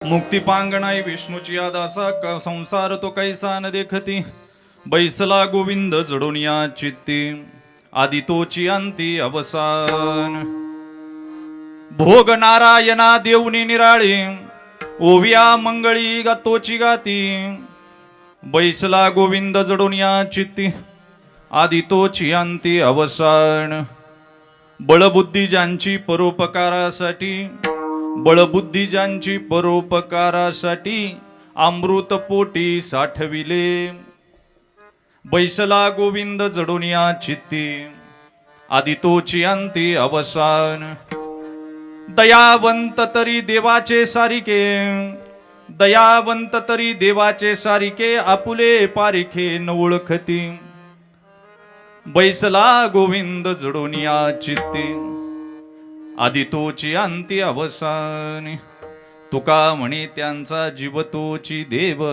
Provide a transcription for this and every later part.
मुक्ती पांगणाई विष्णूची आदासा संसार तो कैसा न देखती बैसला गोविंद जडून या चित्ती आदी तोची अंती अवसान भोग नारायणा देवनी निराळी ओविया मंगळी गा तोची गाती बैसला गोविंद जडून या चित्ती आदी तोची अंती अवसान बळबुद्धी ज्यांची परोपकारासाठी बळबुद्धी ज्यांची परोपकारासाठी अमृत पोटी साठविले बैसला गोविंद जडून या चित्ती आदी तोची अंती अवसान दयावंत तरी देवाचे सारिके दयावंत तरी देवाचे सारिके आपुले पारिखे न ओळखती बैसला गोविंद जडून या चित्ती आदी तोची अंती अवसान तुका म्हणे त्यांचा जीव तोची देव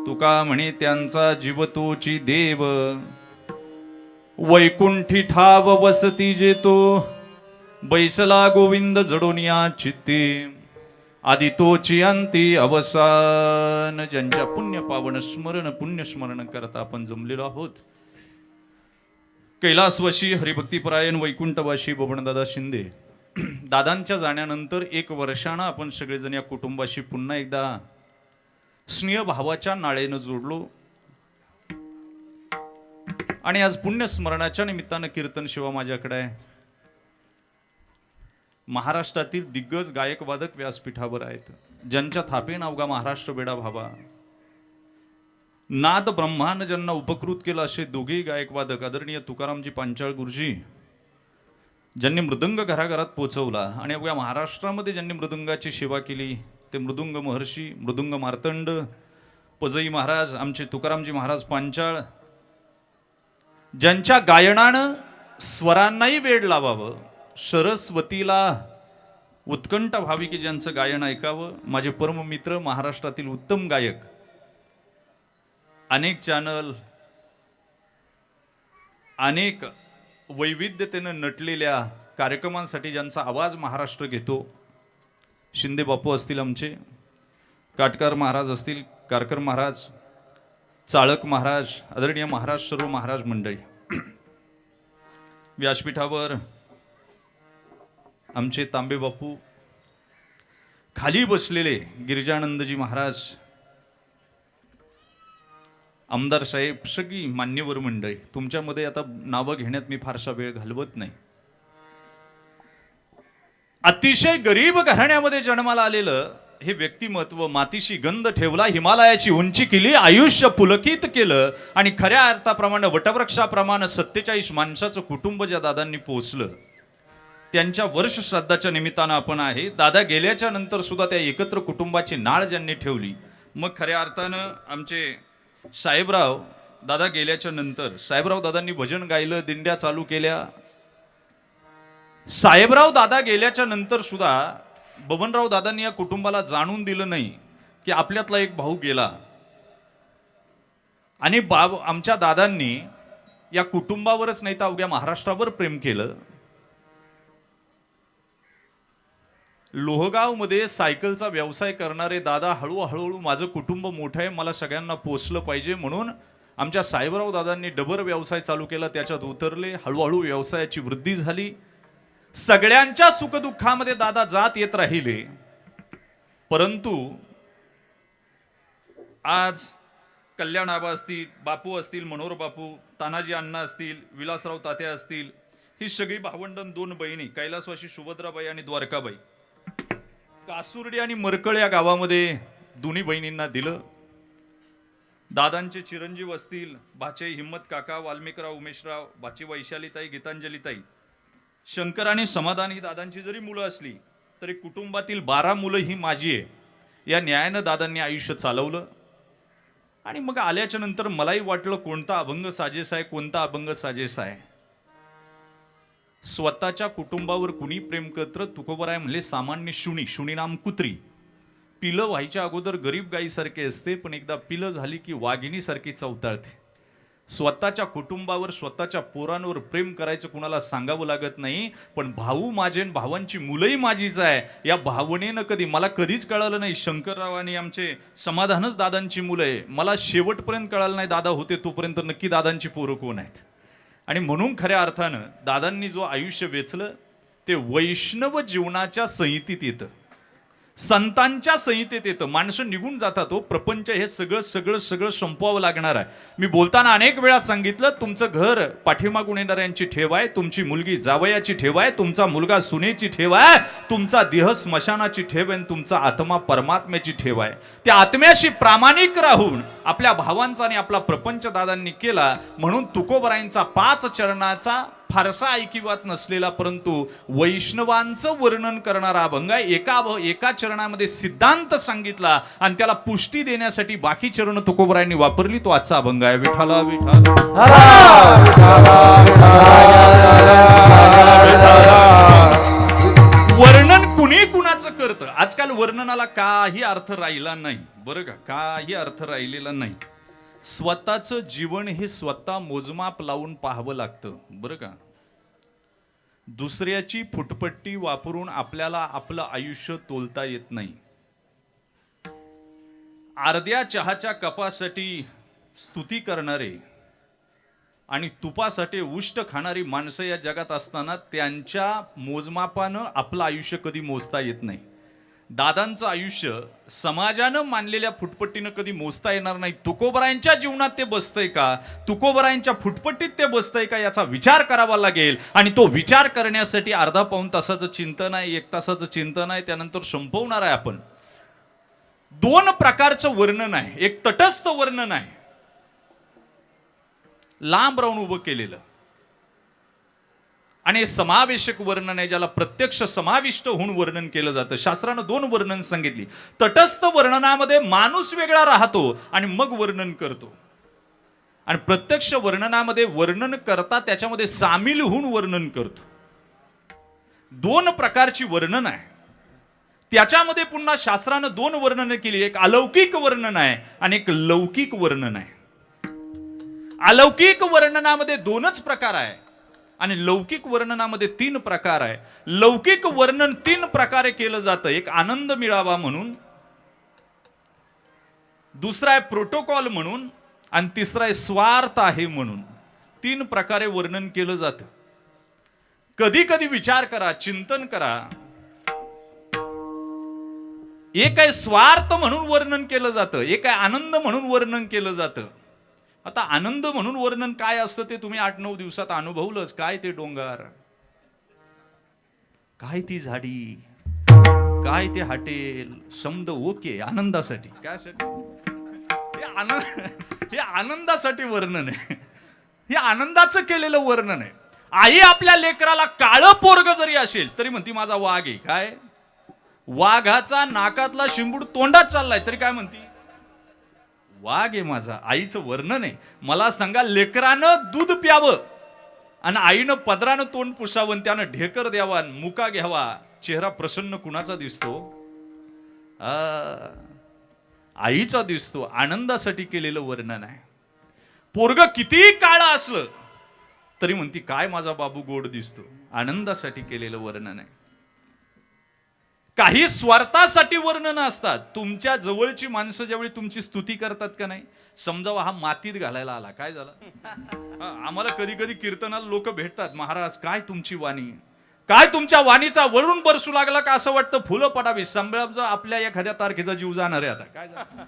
तुका म्हणे त्यांचा जीव तोची देव वैकुंठी ठाव वसती जेतो बैसला गोविंद जडून या चित्ती आदी तोची अंती अवसान ज्यांच्या पुण्य पावन स्मरण पुण्य स्मरण करता आपण जमलेलो आहोत कैलासवासी हरिभक्तीपरायण वैकुंठवासी बबनदादा शिंदे दादांच्या जाण्यानंतर 1 वर्षानं आपण सगळेजण या कुटुंबाशी पुन्हा एकदा स्नेह भावाच्या नाळेनं जोडलो आणि आज पुण्यस्मरणाच्या निमित्तानं कीर्तन सेवा माझ्याकडे आहे. महाराष्ट्रातील दिग्गज गायक वादक व्यासपीठावर आहेत ज्यांच्या थापेन अवघा महाराष्ट्र बेडा भावा. नाद ब्रह्मानं ज्यांना उपकृत केलं असे दोघेही गायकवादक आदरणीय तुकारामजी पांचाळ गुरुजी ज्यांनी मृदंग घराघरात पोचवला आणि अवघ्या महाराष्ट्रामध्ये ज्यांनी मृदंगाची सेवा केली ते मृदुंग महर्षी मृदुंग मार्तंड पजई महाराज आमचे तुकारामजी महाराज पांचाळ ज्यांच्या गायनानं स्वरांनाही वेड लावावं सरस्वतीला उत्कंठ व्हावी की ज्यांचं गायन ऐकावं. माझे परम मित्र महाराष्ट्रातील उत्तम गायक अनेक चॅनल अनेक वैविध्यतेनं नटलेल्या कार्यक्रमांसाठी ज्यांचा आवाज महाराष्ट्र घेतो शिंदे बापू असतील आमचे काटकर महाराज असतील कारकर महाराज चाळक महाराज आदरणीय महाराज सर्व महाराज मंडळी व्यासपीठावर आमचे तांबे बापू खाली बसलेले गिरिजानंदजी महाराज आमदार साहेब सगळी मान्यवर मंडळी तुमच्यामध्ये आता नावं घेण्यात मी फारसा वेळ घालवत नाही. अतिशय गरीब घराण्यामध्ये जन्माला आलेलं हे व्यक्तिमत्व मातीशी गंध ठेवला हिमालयाची उंची केली आयुष्य पुलकित केलं आणि खऱ्या अर्थाप्रमाणे वटवृक्षाप्रमाणे 47 माणसाचं कुटुंब ज्या दादांनी पोहोचलं त्यांच्या वर्ष श्राद्धाच्या निमित्तानं आपण आहे. दादा गेल्याच्या नंतर सुद्धा त्या एकत्र कुटुंबाची नाळ ज्यांनी ठेवली मग खऱ्या अर्थानं आमचे साहेबराव दादा गेल्याच्या नंतर साहेबराव दादांनी भजन गायलं दिंड्या चालू केल्या. साहेबराव दादा गेल्याच्या नंतर सुद्धा बबनराव दादांनी या कुटुंबाला जाणून दिलं नाही की आपल्यातला एक भाऊ गेला आणि आमच्या दादांनी या कुटुंबावरच नाही तर अवघ्या महाराष्ट्रावर प्रेम केलं. लोहगाव मध्ये सायकलचा व्यवसाय करणारे दादा हळूहळू माझं कुटुंब मोठं आहे मला सगळ्यांना पोचलं पाहिजे म्हणून आमच्या साहेबराव दादांनी डबर व्यवसाय चालू केला त्याच्यात उतरले हळूहळू व्यवसायाची वृद्धी झाली. सगळ्यांच्या सुखदुःखामध्ये दादा जात येत राहिले. परंतु आज कल्याण आबा असतील बापू असतील मनोहर बापू तानाजी अण्णा असतील विलासराव तात्या असतील ही सगळी भावंडं 2 बहिणी कैलासवासी सुभद्राबाई आणि द्वारकाबाई कासुर्डी आणि मरकळ या गावामध्ये दोन्ही बहिणींना दिलं. दादांचे चिरंजीव असतील भाचे हिम्मत काका वाल्मिकराव उमेशराव भाची वैशालीताई गीतांजलीताई शंकर आणि समाधान ही दादांची जरी मुलं असली तरी कुटुंबातील 12 मुलं ही माझी आहे. या न्यायानं दादांनी आयुष्य चालवलं आणि मग आल्याच्या नंतर मलाही वाटलं कोणता अभंग साजेस आहे कोणता अभंग साजेस आहे. स्वतःच्या कुटुंबावर कुणी प्रेम करतं तुकोबराय म्हणले सामान्य शुणी नाम कुत्री पिलं व्हायच्या अगोदर गरीब गायीसारखे असते पण एकदा पिलं झाली की वाघिणीसारखी चवताळते. स्वतःच्या कुटुंबावर, स्वतःच्या पोरांवर प्रेम करायचं कुणाला सांगावं लागत नाही. पण भाऊ माझे आणि भावांची मुलंही माझीच आहे, या भावनेनं कधी मला कधीच कळालं नाही. शंकरराव आणि आमचे समाधानच दादांची मुलं आहे. मला शेवटपर्यंत कळालं नाही दादा होते तोपर्यंत नक्की दादांची पोरं कोण आहेत. आणि म्हणून खऱ्या अर्थानं दादांनी जो आयुष्य वेचलं ते वैष्णव जीवनाच्या संहितेत येतं, संतांच्या संहितेत येतं. माणसं निघून जातात, तो प्रपंच हे सगळं सगळं सगळं संपवावं लागणार आहे. मी बोलताना अनेक वेळा सांगितलं, तुमचं घर पाठीमागून येणाऱ्यांची ठेव आहे, तुमची मुलगी जावयाची ठेव आहे, तुमचा मुलगा सुनेची ठेव आहे, तुमचा देह स्मशानाची ठेव आहे, तुमचा आत्मा परमात्म्याची ठेव आहे. त्या आत्म्याशी प्रामाणिक राहून आपल्या भावांचा आणि आपला प्रपंच दादांनी केला. म्हणून तुकोबरायांचा 5 चरणाचा फारसा ऐकिवात नसलेला परंतु वैष्णवांचं वर्णन करणारा अभंग आहे. एका चरणामध्ये सिद्धांत सांगितला आणि त्याला पुष्टी देण्यासाठी बाकी चरण तुकोबरायांनी वापरली. तो आजचा अभंग आहे. विठ्ठला विठ्ठला वर्णन कुणी कुणाचं करतं. आजकाल वर्णनाला काही अर्थ राहिला नाही, बरं का, काही अर्थ राहिलेला नाही. स्वतःचं जीवन हे स्वतः मोजमाप लावून पाहावं लागतं, बरं का. दुसऱ्याची फुटपट्टी वापरून आपल्याला आपलं आयुष्य तोलता येत नाही. अर्ध्या चहाच्या कपासाठी स्तुती करणारे आणि तुपासाठी उष्ट खाणारी माणसं या जगात असताना त्यांच्या मोजमापानं आपलं आयुष्य कधी मोजता येत नाही. दादांचं आयुष्य समाजानं मानलेल्या फुटपट्टीनं कधी मोजता येणार नाही. तुकोबरायांच्या जीवनात ते बसतंय का, तुकोबरायांच्या फुटपट्टीत ते बसतंय का, याचा विचार करावा लागेल. आणि तो विचार करण्यासाठी अर्धा पाऊण तासाचं चिंतन आहे, 1 तासाचं चिंतन आहे, त्यानंतर संपवणार आहे आपण. 2 प्रकारचं वर्णन आहे. एक तटस्थ वर्णन आहे, लांब राहून उभं केलेलं, आणि समावेशक वर्णन आहे, ज्याला प्रत्यक्ष समाविष्ट होऊन वर्णन केलं जातं. शास्त्रानं 2 वर्णन सांगितली. तटस्थ वर्णनामध्ये माणूस वेगळा राहतो आणि मग वर्णन करतो, आणि प्रत्यक्ष वर्णनामध्ये वर्णन करता त्याच्यामध्ये सामील होऊन वर्णन करतो. 2 प्रकारची वर्णन आहे. त्याच्यामध्ये पुन्हा शास्त्रानं 2 वर्णन केली. एक अलौकिक वर्णन आहे आणि एक लौकिक वर्णन आहे. अलौकिक वर्णनामध्ये 2च प्रकार आहे आणि लौकिक वर्णनामध्ये 3 प्रकार आहे. लौकिक वर्णन 3 प्रकारे केलं जातं. एक आनंद मिळावा म्हणून, दुसरा आहे प्रोटोकॉल म्हणून, आणि तिसरा आहे स्वार्थ आहे म्हणून. 3 प्रकारे वर्णन केलं जातं. कधी कधी विचार करा, चिंतन करा. एक आहे स्वार्थ म्हणून वर्णन केलं जातं, एक आहे आनंद म्हणून वर्णन केलं जातं. आता आनंद म्हणून वर्णन काय असतं ते तुम्ही 8-9 दिवसात अनुभवलंच. काय ते डोंगर, काय ती झाडी, काय ते हॉटेल, समद ओके आनंदासाठी. काय हे आनंदासाठी वर्णन आहे. हे आनंदाचं केलेलं वर्णन आहे. आई आपल्या लेकराला काळं पोरग जरी असेल तरी म्हणती माझा वाघ आहे. काय वाघाचा नाकातला शिंबूड तोंडात चाललाय तरी काय म्हणती, वाघ आहे माझा. आईचं वर्णन आहे. मला सांगा, लेकरानं दूध प्यावं आणि आईनं पदरानं तोंड पुसावं, त्यानं ढेकर द्यावा, मुका घ्यावा, चेहरा प्रसन्न कुणाचा दिसतो, आईचा दिसतो. आनंदासाठी केलेलं वर्णन आहे. पोरग किती काळं असलं तरी म्हणती काय माझा बाबू गोड दिसतो. आनंदासाठी केलेलं वर्णन आहे. काही स्वार्थासाठी वर्णन असतात. तुमच्या जवळची माणसं ज्यावेळी तुमची स्तुती करतात का नाही, समजावा हा मातीत घालायला आला. काय झालं, आम्हाला कधी कधी कीर्तनाला लोक भेटतात, महाराज काय तुमची वाणी, काय तुमच्या वाणीचा वरून बरसू लागला का असं वाटतं फुलं पडावी. समजा आपल्या एखाद्या तारखेचा जीव जाणार आहे. आता काय झालं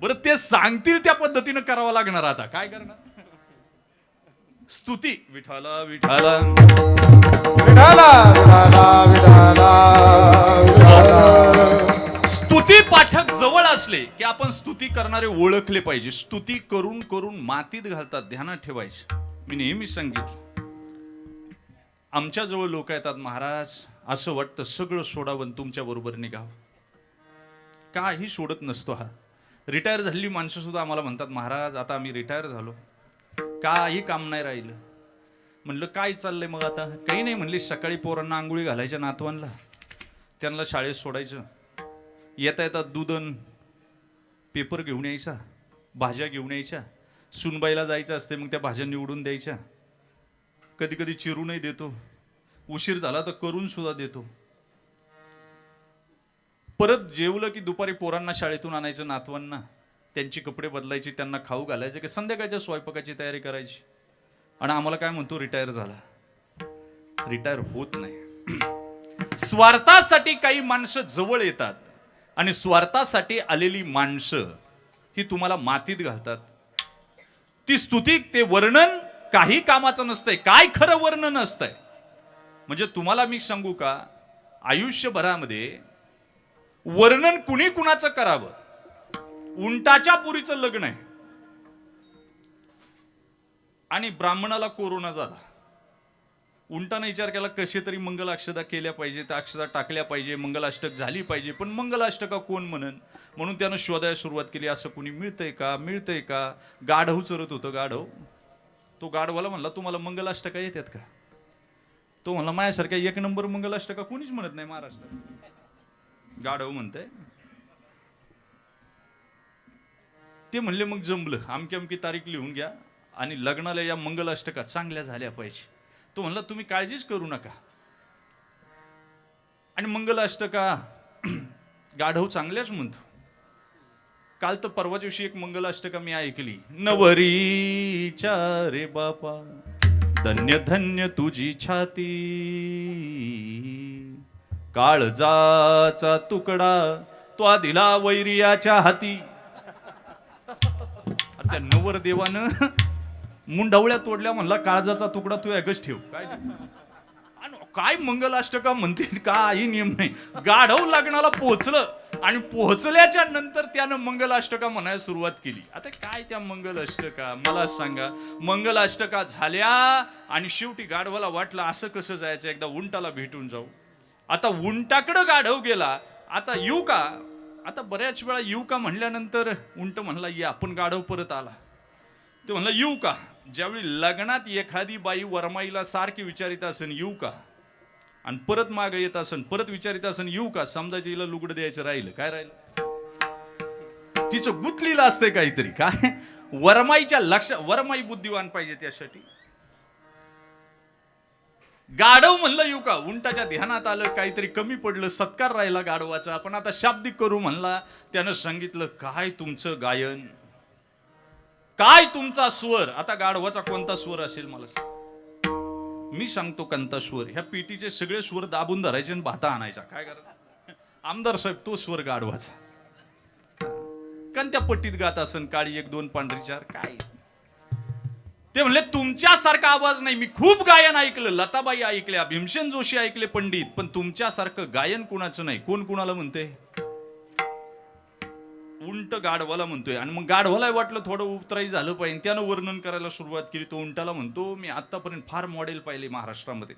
बरं, ते सांगतील त्या पद्धतीनं करावं लागणार. आता काय करणार, स्तुती. विठाला विठाला विठाला विठाला विठाला. स्तुती पाठक जवळ असले की आपण स्तुती करणारे ओळखले पाहिजे. स्तुती करून करून मातीत घालतात, ध्यानात ठेवायचं. मी नेहमी सांगितलं, आमच्या जवळ लोक येतात, महाराज असं वाटतं सगळं सोडावं तुमच्या बरोबर निघावं. काही सोडत नसतो हा. रिटायर झालेली माणसं सुद्धा आम्हाला म्हणतात, महाराज आता आम्ही रिटायर झालो, काही काम नाही राहिलं. म्हणलं काय चाललंय मग आता. काही नाही म्हणले, सकाळी पोरांना आंघोळी घालायच्या नातवांना, त्यांना शाळेत सोडायचं, येता येतात दूध पेपर घेऊन यायचा, भाज्या घेऊन यायच्या, सुनबाईला जायचं असते, मग त्या भाज्या निवडून द्यायच्या, कधी कधी चिरूनही देतो, उशीर झाला तर करून सुद्धा देतो. परत जेवलं की दुपारी पोरांना शाळेतून आणायचं, नातवांना त्यांची कपडे बदलायची, त्यांना खाऊ घालायचे, की संध्याकाळच्या स्वयंपाकाची तयारी करायची. आणि आम्हाला काय म्हणतो, रिटायर झाला. रिटायर होत नाही. स्वार्थासाठी काही माणसं जवळ येतात आणि स्वार्थासाठी आलेली माणसं ही तुम्हाला मातीत घालतात. ती स्तुती, ते वर्णन काही कामाचं नसतंय. काय खरं वर्णन असतंय म्हणजे तुम्हाला मी सांगू का, आयुष्यभरामध्ये वर्णन कुणी कुणाचं करावं. उंटाच्या पुरीचं लग्न आहे आणि ब्राह्मणाला कोरोना झाला. उंटाने विचार केला कसे तरी मंगल अक्षता केल्या पाहिजे, त्या अक्षता टाकल्या पाहिजे, मंगलाष्टक झाली पाहिजे. पण मंगलाष्टका कोण म्हणन, म्हणून त्यानं शोधायला सुरुवात केली. असं कुणी मिळतंय का, मिळतंय का. गाढव चरत होतं, गाढव. तो गाढवाला म्हणला, तुम्हाला मंगलाष्टका येतात का. तो म्हणला, माझ्यासारख्या एक नंबर मंगलाष्टका कोणीच म्हणत नाही महाराष्ट्रात. गाढव म्हणतंय. ते म्हणले, मग जमलं, अमकी अमकी तारीख लिहून घ्या आणि लग्नाला या मंगलाष्टका चांगल्या झाल्या पाहिजे. तो म्हणला, तुम्ही काळजीच करू नका. आणि मंगलाष्टका गाढव चांगल्याच म्हणतो. काल तर परवा दिवशी एक मंगलाष्टका मी ऐकली. नवरीच्या रे बापा, धन्य धन्य तुझी छाती, काळजाचा तुकडा तो दिला वैरियाच्या हाती. त्या नवरदेवानं मुंडावळ्या तोडल्या, म्हणला काळजाचा तुकडा तू एकच ठेव. काय मंगलाष्टका म्हणते, काही नियम नाही. गाढव लग्नाला पोहोचलं आणि पोहोचल्याच्या नंतर त्यानं मंगलाष्टका म्हणायला सुरुवात केली. आता काय त्या मंगलाष्टका, मला सांगा. मंगलाष्टका झाल्या आणि शेवटी गाढवाला वाटलं असं कसं जायचं, एकदा उंटाला भेटून जाऊ. आता उंटाकडं गाढव गेला. आता येऊ का, आता बऱ्याच वेळा येऊ का म्हणल्यानंतर उंट म्हणला या, पण गाढव परत आला. ते म्हणला येऊ का. ज्यावेळी लग्नात एखादी बाई वरमाईला सारखी विचारित असेल येऊ का, आणि परत मागे येत असेल, परत विचारित असेल येऊ का, समजायचं हिला लुगडं द्यायचं राहिलं. काय राहिलं, तिचं गुतलीला असतंय काहीतरी. काय वरमाईच्या लक्षात, वरमाई बुद्धिवान पाहिजे त्यासाठी. गाढव म्हणलं येऊ का, उंटाच्या ध्यानात आलं काहीतरी कमी पडलं, सत्कार राहिला गाढवाचा. आपण आता शाब्दिक करू म्हणला. त्यानं सांगितलं, काय तुमचं गायन, काय तुमचा स्वर. आता गाढवाचा कोणता स्वर असेल मला सांग. मी सांगतो कोणता स्वर. ह्या पेटीचे सगळे स्वर दाबून धरायचे आणि भाता आणायचा. काय करायचं आमदार साहेब, तो स्वर गाढवाचा. कोणत्या पट्टीत गात असन, काळी एक दोन पांढरी चार. काय ते म्हणले, तुमच्यासारखा आवाज नाही. मी खूप गायन ऐकलं, लताबाई ऐकल्या, भीमसेन जोशी ऐकले पंडित, पण तुमच्यासारखं गायन कुणाचं नाही. कोण कुणाला म्हणते, उंट गाढवाला म्हणतोय. आणि मग गाढवाला वाटलं थोडं उतराई झालं पाहिजे, त्यानं वर्णन करायला सुरुवात केली. तो उंटाला म्हणतो, मी आतापर्यंत फार मॉडेल पाहिले महाराष्ट्रामध्ये,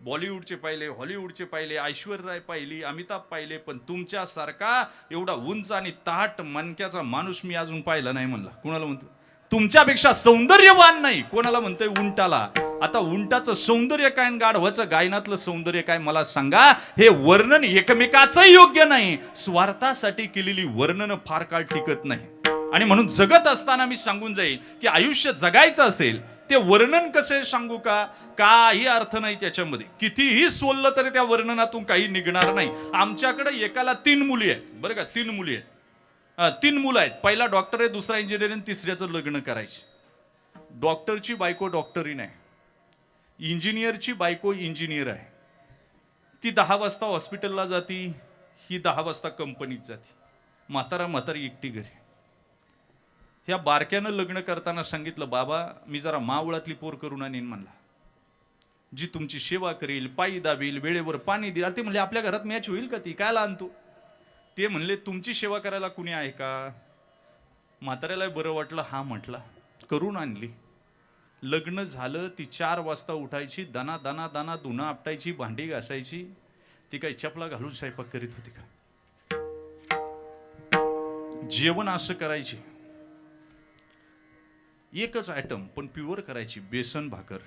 बॉलिवूडचे पाहिले, हॉलिवूडचे पाहिले, ऐश्वर्या राय पाहिली, अमिताभ पाहिले, पण तुमच्यासारखा एवढा उंच आणि ताट मणक्याचा माणूस मी अजून पाहिला नाही म्हणला. कुणाला म्हणतो, तुमच्यापेक्षा सौंदर्यवान नाही. कोणाला म्हणतोय, उंटाला. आता उंटाचं सौंदर्य काय आणि गाढवाचं गायनातलं सौंदर्य काय मला सांगा. हे वर्णन एकमेकाचं योग्य नाही. स्वार्थासाठी केलेली वर्णन फार काळ टिकत नाही. आणि म्हणून जगत असताना मी सांगून जाईल की आयुष्य जगायचं असेल, ते वर्णन कसे सांगू का, काही अर्थ नाही त्याच्यामध्ये. कितीही सोललं तरी त्या वर्णनातून काही निघणार नाही. आमच्याकडे एकाला 3 मुली आहेत, बरं का, 3 मुली आहेत. 3 मुलं आहेत. पहिला डॉक्टर आहे, दुसरा इंजिनियर आहे, तिसऱ्याचं लग्न करायचे. डॉक्टरची बायको डॉक्टरी नाही, इंजिनियरची बायको इंजिनियर आहे. ती 10 वाजता हॉस्पिटलला जाती, ही 10 वाजता कंपनीत जाते. म्हातारी एकटी घरी. ह्या बारक्यानं लग्न करताना सांगितलं, बाबा मी जरा मावळातली पोर करून आणीन म्हणला, जी तुमची सेवा करेल, पायी दाबील, वेळेवर पाणी देईल. ते म्हणले, आपल्या घरात मॅच होईल का ती, काय आणतो. ते म्हणले, तुमची सेवा करायला कुणी आहे का. म्हाताऱ्याला बरं वाटलं, हा म्हटला, करून आणली. लग्न झालं. ती 4 वाजता उठायची, दाना दाना दाना धुणं आपटायची, भांडी घासायची. ती काही चपला घालून स्वयंपाक करीत होती का. जेवण असं करायची, एकच आयटम पण प्युअर करायची, बेसन भाकर.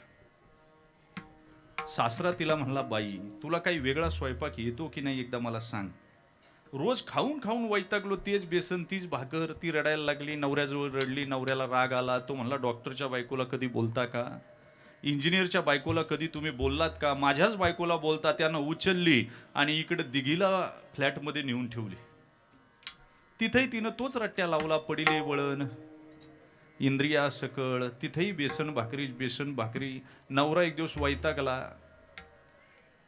सासरा तिला म्हणला, बाई तुला काही वेगळा स्वयंपाक येतो की नाही एकदा मला सांग. रोज खाऊन खाऊन वैतागलो, तेच बेसन तीच भाकर, ती रडायला लागली, नवऱ्याजवळ रडली, नवऱ्याला राग आला, तो म्हणला डॉक्टरच्या बायकोला कधी बोलता का, इंजिनियरच्या बायकोला कधी तुम्ही बोललात का, माझ्याच बायकोला बोलता. त्यानं उचलली आणि इकडे दिघीला फ्लॅटमध्ये नेऊन ठेवली. तिथेही तिनं तोच रट्ट्या लावला, पडिले वळण इंद्रिया सकळ, तिथेही बेसन भाकरी. नवरा एक दिवस वैतागला,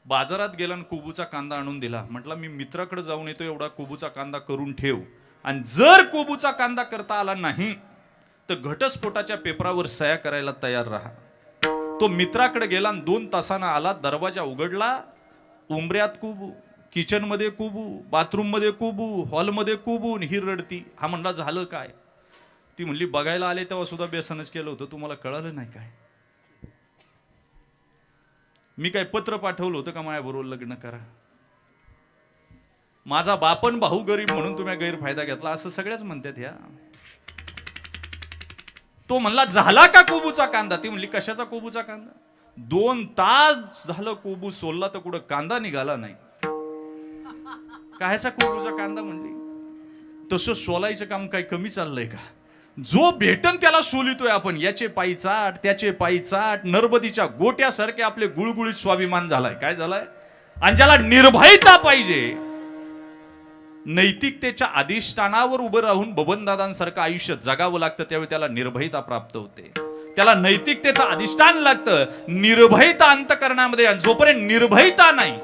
बाजारात गेला आणि कोबूचा कांदा आणून दिला. म्हटला मी मित्राकडे जाऊन येतो, एवढा कोबूचा कांदा करून ठेव, आणि जर कोबूचा कांदा करता आला नाही तर घटस्फोटाच्या पेपरावर सह्या करायला तयार राहा. तो मित्राकडे गेला आणि 2 तासानं आला. दरवाजा उघडला, उंबऱ्यात कोबू, किचन मध्ये कोबू, बाथरूम मध्ये कोबू, हॉलमध्ये कोबू, ही रडती. हा म्हणला झालं काय? ती म्हणली बघायला आले तेव्हा सुद्धा बेसनच केलं होतं, तुम्हाला कळालं नाही काय? मी काय पत्र पाठवलं होतं का माझ्याबरोबर लग्न करा? माझा बापन भाऊ गरीब म्हणून तुम्ही गैरफायदा घेतला असं सगळ्याच म्हणतात ह्या. तो म्हणला झाला का कोबूचा कांदा? ती म्हणली कशाचा कोबूचा कांदा? 2 तास झालं कोबू सोलला तर कुठं कांदा निघाला नाही. कायचा कोबूचा कांदा म्हणली? तसं सोलायचं काम काही कमी चाललंय का? जो भेटन त्याला सोलितोय आपण, याचे पायी चाट, त्याचे पायी चाट. नर्मदीच्या गोट्यासारखे आपले गुळगुळीत स्वाभिमान झालाय. काय झालाय? आणि ज्याला निर्भयता पाहिजे, नैतिकतेच्या अधिष्ठानावर उभं राहून बबनदादांसारखं आयुष्य जगावं लागतं, त्यावेळी त्याला निर्भयता प्राप्त होते. त्याला नैतिकतेचं अधिष्ठान लागतं, निर्भयता अंतःकरणामध्ये. जोपर्यंत निर्भयता नाही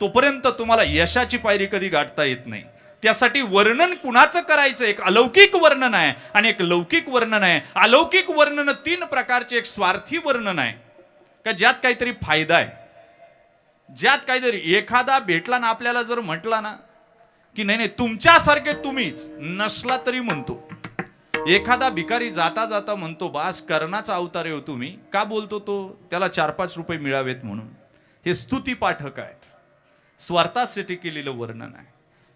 तोपर्यंत तुम्हाला यशाची पायरी कधी गाठता येत नाही. त्यासाठी वर्णन कुणाचं करायचं? एक अलौकिक वर्णन आहे आणि एक लौकिक वर्णन आहे. अलौकिक वर्णन 3 प्रकारचे. एक स्वार्थी वर्णन आहे का ज्यात काहीतरी फायदा आहे, ज्यात काहीतरी एखादा भेटला ना आपल्याला, जर म्हटला ना की नाही तुमच्यासारखे तुम्हीच नसला तरी म्हणतो. एखादा भिकारी जाता जाता म्हणतो बास कर्णाचा अवतार आहे तुम्ही. का बोलतो तो? त्याला 4-5 रुपये मिळावेत म्हणून. हे स्तुती पाठक आहेत. स्वार्थासाठी केलेलं वर्णन आहे.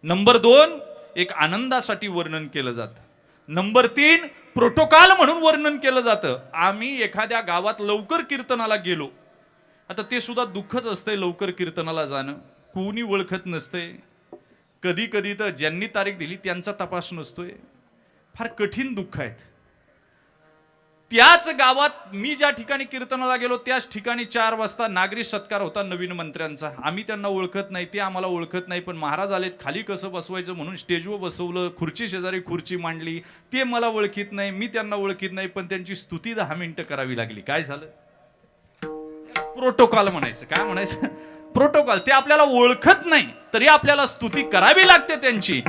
नंबर 2, एक आनंदासाठी वर्णन केलं जातं. नंबर 3, प्रोटोकॉल म्हणून वर्णन केलं जातं. आम्ही एखाद्या गावात लवकर कीर्तनाला गेलो, आता ते सुद्धा दुःखच असतंय लवकर कीर्तनाला जाणं. कोणी ओळखत नसते. कधी कधी तर ज्यांनी तारीख दिली त्यांचा तपास नसतोय. फार कठीण दुःख आहेत. त्याच गावात मी ज्या ठिकाणी कीर्तनाला गेलो त्याच ठिकाणी 4 वाजता नागरी सत्कार होता नवीन मंत्र्यांचा. आम्ही त्यांना ओळखत नाही, ते आम्हाला ओळखत नाही, पण महाराज आलेत, खाली कसं बसवायचं म्हणून स्टेजवर बसवलं, खुर्ची शेजारी खुर्ची मांडली. ते मला ओळखीत नाही, मी त्यांना ओळखीत नाही, पण त्यांची स्तुती 10 मिनिटं करावी लागली. काय झालं? प्रोटोकॉल म्हणायचं. काय म्हणायचं? प्रोटोकॉल. ते आपल्याला ओळखत नाही तरी आपल्याला स्तुती करावी लागते त्यांची.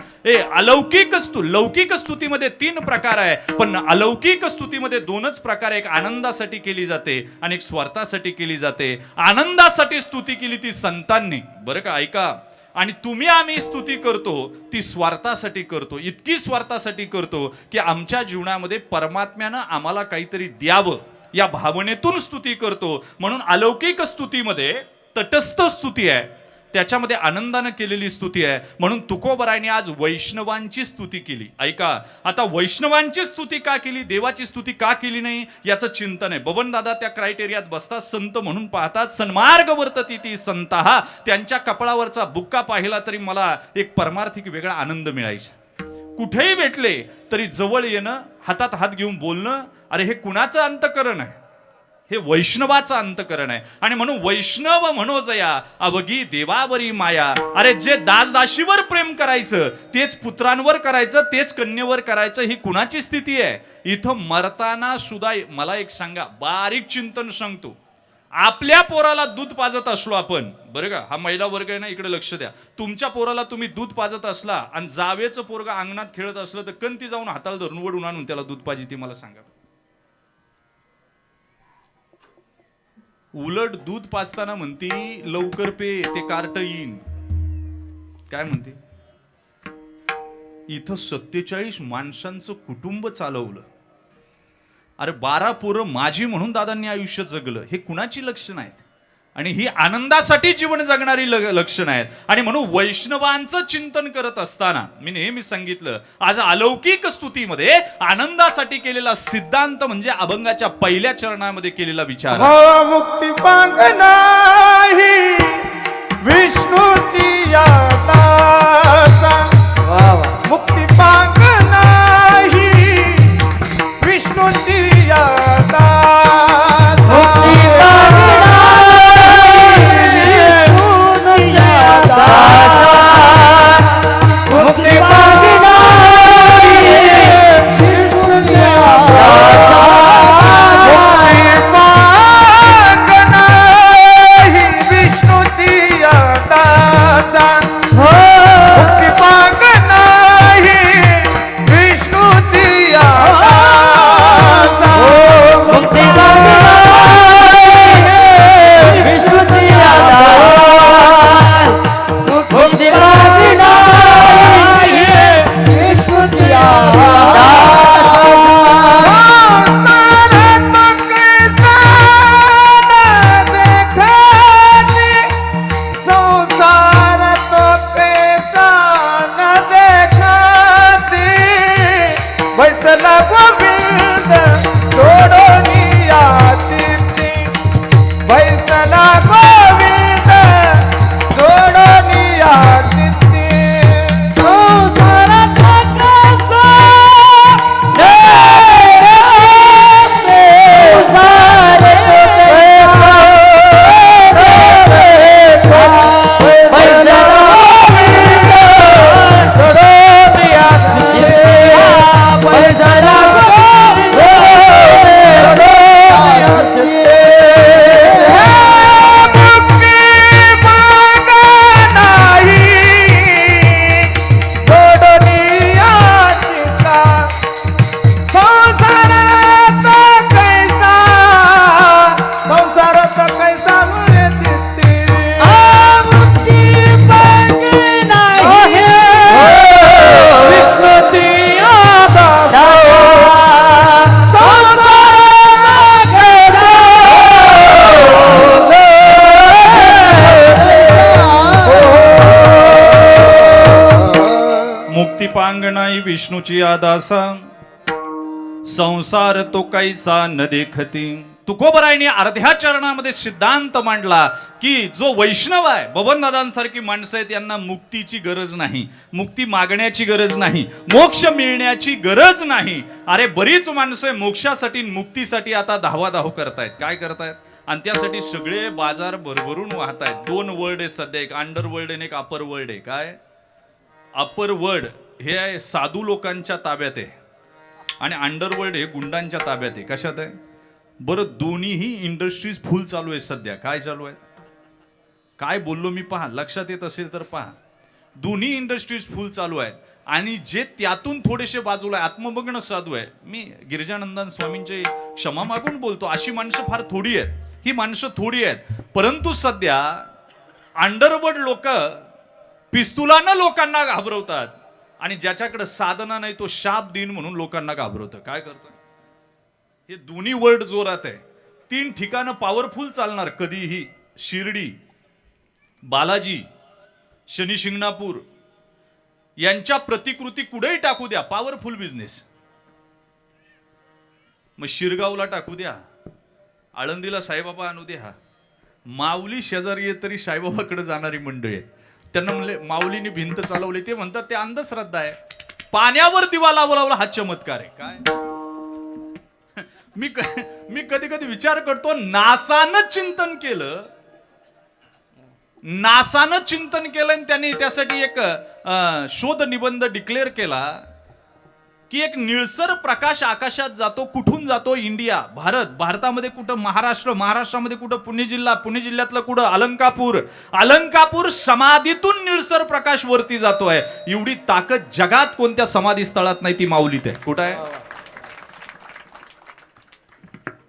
अलौकिक लौकिक स्तुतीमध्ये 3 प्रकार आहे, पण अलौकिक स्तुतीमध्ये 2च प्रकार आहे. एक आनंदासाठी केली जाते आणि एक स्वार्थासाठी केली जाते. आनंदासाठी स्तुती केली ती संतांनी, बरं का, ऐका. आणि तुम्ही आम्ही स्तुती करतो ती स्वार्थासाठी करतो. इतकी स्वार्थासाठी करतो की आमच्या जीवनामध्ये परमात्म्यानं आम्हाला काहीतरी द्यावं या भावनेतून स्तुती करतो. म्हणून अलौकिक स्तुतीमध्ये तटस्थ स्तुती आहे, त्याच्यामध्ये आनंदाने केलेली स्तुती आहे. म्हणून तुकोबरायने आज वैष्णवांची स्तुती केली. ऐका, आता वैष्णवांची स्तुती का केली, देवाची स्तुती का केली नाही याचं चिंतन आहे. बबनदादा त्या क्रायटेरियात बसतात. संत म्हणून पाहतात. सन्मार्ग वर्तती ती संतहा. त्यांच्या कपाळावरचा बुक्का पाहिला तरी मला एक परमार्थिक वेगळा आनंद मिळायचा. कुठेही भेटले तरी जवळ येणं, हातात हात घेऊन बोलणं, अरे हे कुणाचं अंतकरण आहे? हे वैष्णवाचं अंतकरण आहे. आणि म्हणून वैष्णव मनोजया अवघी देवावरी माया. अरे जे दासदाशीवर प्रेम करायचं तेच पुत्रांवर करायचं, तेच कन्येवर करायचं, ही कुणाची स्थिती आहे? इथं मरताना सुद्धा मला एक सांगा, बारीक चिंतन सांगतो. आपल्या पोराला दूध पाजत असलो आपण, बरं का, हा महिला वर्ग आहे ना, इकडे लक्ष द्या. तुमच्या पोराला तुम्ही दूध पाजत असला आणि जावेचं पोरगा अंगणात खेळत असलं तर कंती जाऊन हाताला धरून वडून आणून त्याला दूध पाजी ती मला सांगा. उलट दूध पाजताना म्हणती लवकर पे, ते कार्ट येईन. काय म्हणते? इथं 47 माणसांचं कुटुंब चालवलं. अरे 12 पोरं माझी म्हणून दादांनी आयुष्य जगलं. हे कुणाची लक्षणं आहेत? आणि ही आनंदासाठी जीवन जगणारी लक्षणं आहेत. आणि म्हणून वैष्णवांचं चिंतन करत असताना मी नेहमी सांगितलं, आज अलौकिक स्तुतीमध्ये आनंदासाठी केलेला सिद्धांत म्हणजे अभंगाच्या 1ल्या चरणामध्ये केलेला विचार. मुक्ती पांग नाही विष्णूची या दासा. मुक्ती पांगणाई विष्णूची आदासा, संसार तो कैसा न देखती. तुकोबरायने अर्ध्या चरणामध्ये सिद्धांत मांडला की जो वैष्णव आहे, बबनदादांसारखी माणसं आहेत, यांना मुक्तीची गरज नाही, मुक्ती मागण्याची गरज नाही, मोक्ष मिळण्याची गरज नाही. अरे बरीच माणसं मोक्षासाठी मुक्तीसाठी आता धावाधाव करतायत. काय करतायत? आणि त्यासाठी सगळे बाजार भरभरून वाहत आहेत. दोन वर्ल्ड आहे सध्या, एक अंडर वर्ल्ड आणि एक अपर वर्ल्ड आहे. काय? अपर वर्ल्ड हे साधू लोकांच्या ताब्यात आहे आणि अंडरवर्ल्ड हे गुंडांच्या ताब्यात आहे. कशात आहे बरं? दोन्हीही इंडस्ट्रीज फुल चालू आहे सध्या. काय चालू आहे? काय बोललो मी पहा, लक्षात येत असेल तर पहा. दोन्ही इंडस्ट्रीज फुल चालू आहेत आणि जे त्यातून थोडेसे बाजूला आत्ममग्न साधू आहे, मी गिरिजानंदन स्वामींचे क्षमा मागून बोलतो, अशी माणसं फार थोडी आहेत, ही माणसं थोडी आहेत. परंतु सध्या अंडरवर्ल्ड लोक पिस्तुलानं लोकांना घाबरवतात आणि ज्याच्याकडे साधना नाही तो शाप देईन म्हणून लोकांना घाबरवतं. काय करतं? हे दोन्ही वर्ल्ड जोरात आहे. 3 ठिकाणं पॉवरफुल चालणार कधीही. शिर्डी, बालाजी, शनी शिंगणापूर यांच्या प्रतिकृती कुठेही टाकू द्या, पॉवरफुल बिझनेस. मग शिरगावला टाकू द्या, आळंदीला साईबाबा आणू द्या. माऊली शेजारी आहे तरी साईबाबाकडे जाणारी मंडळी आहेत. त्यांना म्हणले माऊलीने भिंत चालवली, ते म्हणतात ते अंधश्रद्धा आहे. पाण्यावर दिवा लावला हा चमत्कार आहे. काय? मी कधी कधी विचार करतो, नासानं चिंतन केलं, नासानं चिंतन केलं आणि त्यांनी त्यासाठी एक शोध निबंध डिक्लेअर केला की एक निळसर प्रकाश आकाशात जातो. कुठून जातो? इंडिया, भारत, भारतामध्ये कुठं महाराष्ट्र, महाराष्ट्रामध्ये कुठं पुणे जिल्हा, पुणे जिल्ह्यातलं कुठं अलंकापूर, अलंकापूर समाधीतून निळसर प्रकाश वरती जातोय. एवढी ताकद जगात कोणत्या समाधी स्थळात नाही, ती माऊलीत आहे. कुठं आहे?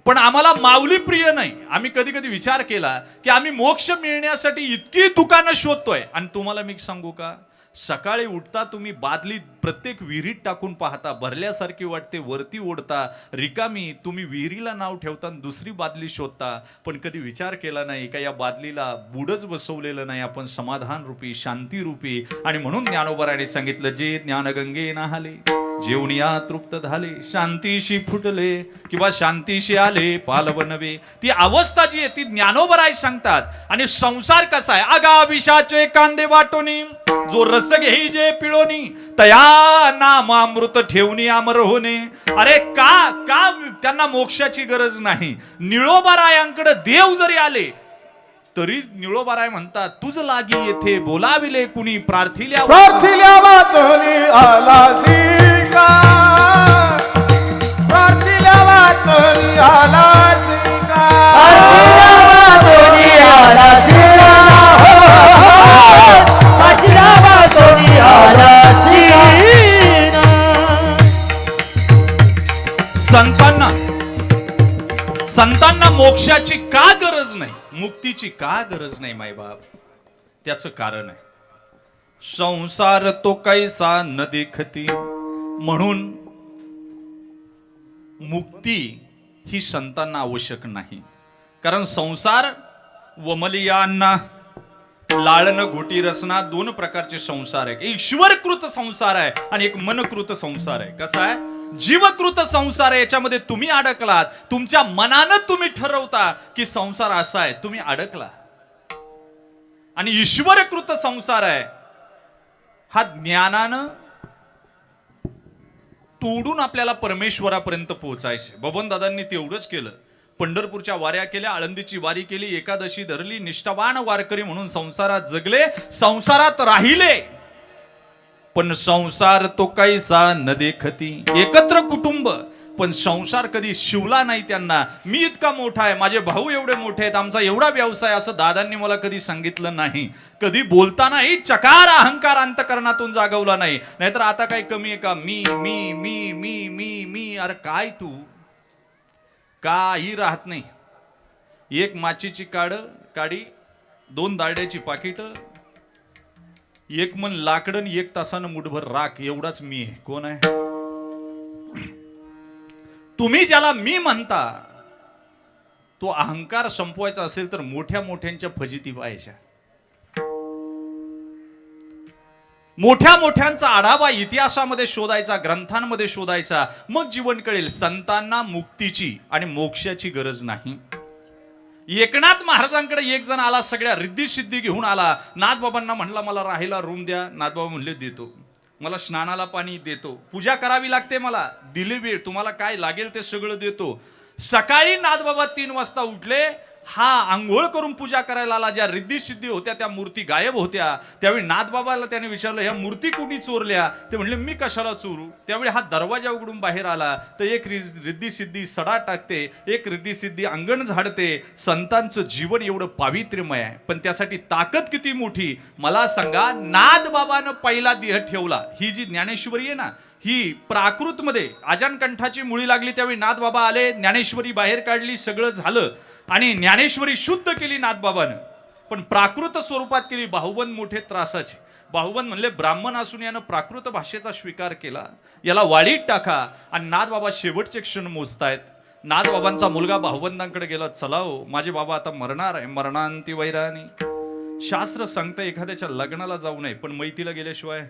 पण आम्हाला माऊली प्रिय नाही. आम्ही कधी कधी विचार केला की आम्ही मोक्ष मिळण्यासाठी इतकी दुकानं शोधतोय. आणि तुम्हाला मी सांगू का, सकाळी उठता तुम्ही बादली प्रत्येक विहिरीत टाकून पाहता, भरल्यासारखी वाटते, वरती ओढता, रिकामी. तुम्ही विहिरीला नाव ठेवता, दुसरी बादली शोधता. पण कधी विचार केला नाही का या बादलीला बुडच बसवलेलं नाही, आपण समाधान रूपी, शांती रूपी. आणि म्हणून ज्ञानोबराने सांगितलं, जे ज्ञानगंगे नाहले जेवणिया तृप्त झाले, शांतीशी फुटले किंवा शांतीशी आले पालव नवे. ती अवस्था जी आहे ती ज्ञानोबराय सांगतात. आणि संसार कसा आहे? आगा विषाचे कांदे वाटोनी, जो रस घेई जे पिळोनी, तया नाम अमृत ठेवणी अमर होणे. अरे का का त्यांना मोक्षाची गरज नाही? निळोबारायांकडे देव जरी आले तरी निळोबाराय म्हणतात, तुझ लागी येथे बोलाविले कुणी, प्रार्थिल्या वाचोनी आलासी का, प्रार्थिल्या वाचोनी आलासी का, प्रार्थिल्या वाचोनी आलासी का, प्रार्थिल्या वाचोनी आलासी का. संतांना मोक्षाची का गरज नाही, मुक्तीची का गरज नाही मायबाप? त्याचं कारण आहे, संसार तो कैसा न देखती. म्हणून मुक्ती ही संतांना आवश्यक नाही. कारण संसार वमलियांना लाळन घोटी रसना, 2 प्रकारचे संसार आहे. एक ईश्वरकृत संसार आहे आणि एक मनकृत संसार आहे. कसा आहे? जीवकृत संसार आहे, याच्यामध्ये तुम्ही अडकलात. तुमच्या मनानं तुम्ही ठरवता की संसार असा आहे, तुम्ही अडकला. आणि ईश्वरकृत संसार आहे हा ज्ञानानं तोडून आपल्याला परमेश्वरापर्यंत पोहोचायचे. बबनदादांनी तेवढंच केलं. पंढरपूरच्या वाऱ्या केल्या, आळंदीची वारी केली, एकादशी धरली, निष्ठावान वारकरी म्हणून संसारात जगले, संसारात राहिले. पण संसार तो कैसा न देखती. एकत्र कुटुंब, पण संसार कधी शिवला नाही त्यांना. मी इतका मोठा आहे, माझे भाऊ एवढे मोठे आहेत, आमचा एवढा व्यवसाय, असं दादांनी मला कधी सांगितलं नाही. कधी बोलतानाही चकार अहंकार अंतकरणातून जागवला नाही. नाहीतर आता काय कमी आहे का? मी मी मी मी मी मी. अरे काय तू? काही राहत नाही. एक माचीची काडी, 2 दाड्याची पाकिट, एक मन लाकडन, 1 तासानं मुठभर राख, एवढाच मी आहे. कोण आहे? तुम्ही ज्याला मी म्हणता तो अहंकार संपवायचा असेल तर मोठ्या मोठ्यांच्या फजिती व्हायच्या. मोठ्या मोठ्यांचा आढावा इतिहासामध्ये शोधायचा, ग्रंथांमध्ये शोधायचा, मग जीवन कळेल संतांना मुक्तीची आणि मोक्षाची गरज नाही. एकनाथ महाराजांकडे एक जण आला, सगळ्या रिद्धी सिद्धी घेऊन आला. नाथबाबांना म्हणला मला राहायला रूम द्या. नाथबाबा म्हणले देतो. मला स्नानाला पाणी देतो. पूजा करावी लागते मला, दिली वेळ, तुम्हाला काय लागेल ते सगळं देतो. सकाळी नाथबाबा 3 वाजता उठले. हा आंघोळ करून पूजा करायला आला. ज्या रिद्धी सिद्धी होत्या त्या मूर्ती गायब होत्या. त्यावेळी नाथबाबाला त्याने विचारलं ह्या मूर्ती कोणी चोरल्या? ते म्हणले मी कशाला चोरू. त्यावेळी हा दरवाजा उघडून बाहेर आला तर एक रिद्धी सिद्धी सडा टाकते, एक रिद्धी सिद्धी अंगण झाडते. संतांचं जीवन एवढं पावित्र्यमय आहे, पण त्यासाठी ताकद किती मोठी मला सांगा. नाथबाबानं पहिला देह ठेवला. ही जी ज्ञानेश्वरी आहे ना, ही प्राकृतमध्ये आजानकंठाची मुळी लागली त्यावेळी नाथबाबा आले, ज्ञानेश्वरी बाहेर काढली, सगळं झालं आणि ज्ञानेश्वरी शुद्ध केली नाथबाबानं. पण प्राकृत स्वरूपात केली. बाहुबंद मोठे त्रासाचे. बाहुबंद म्हणले ब्राह्मण असून यानं प्राकृत भाषेचा स्वीकार केला, याला वाळीत टाका. आणि नाथबाबा शेवटचे क्षण मोजतायत. नाथबाबांचा मुलगा बाहुबंदांकडे गेला, चला हो माझे बाबा आता मरणार आहे, मरणांती वैरानी. शास्त्र सांगतं एखाद्याच्या लग्नाला जाऊ नये, पण मैतीला गेल्याशिवाय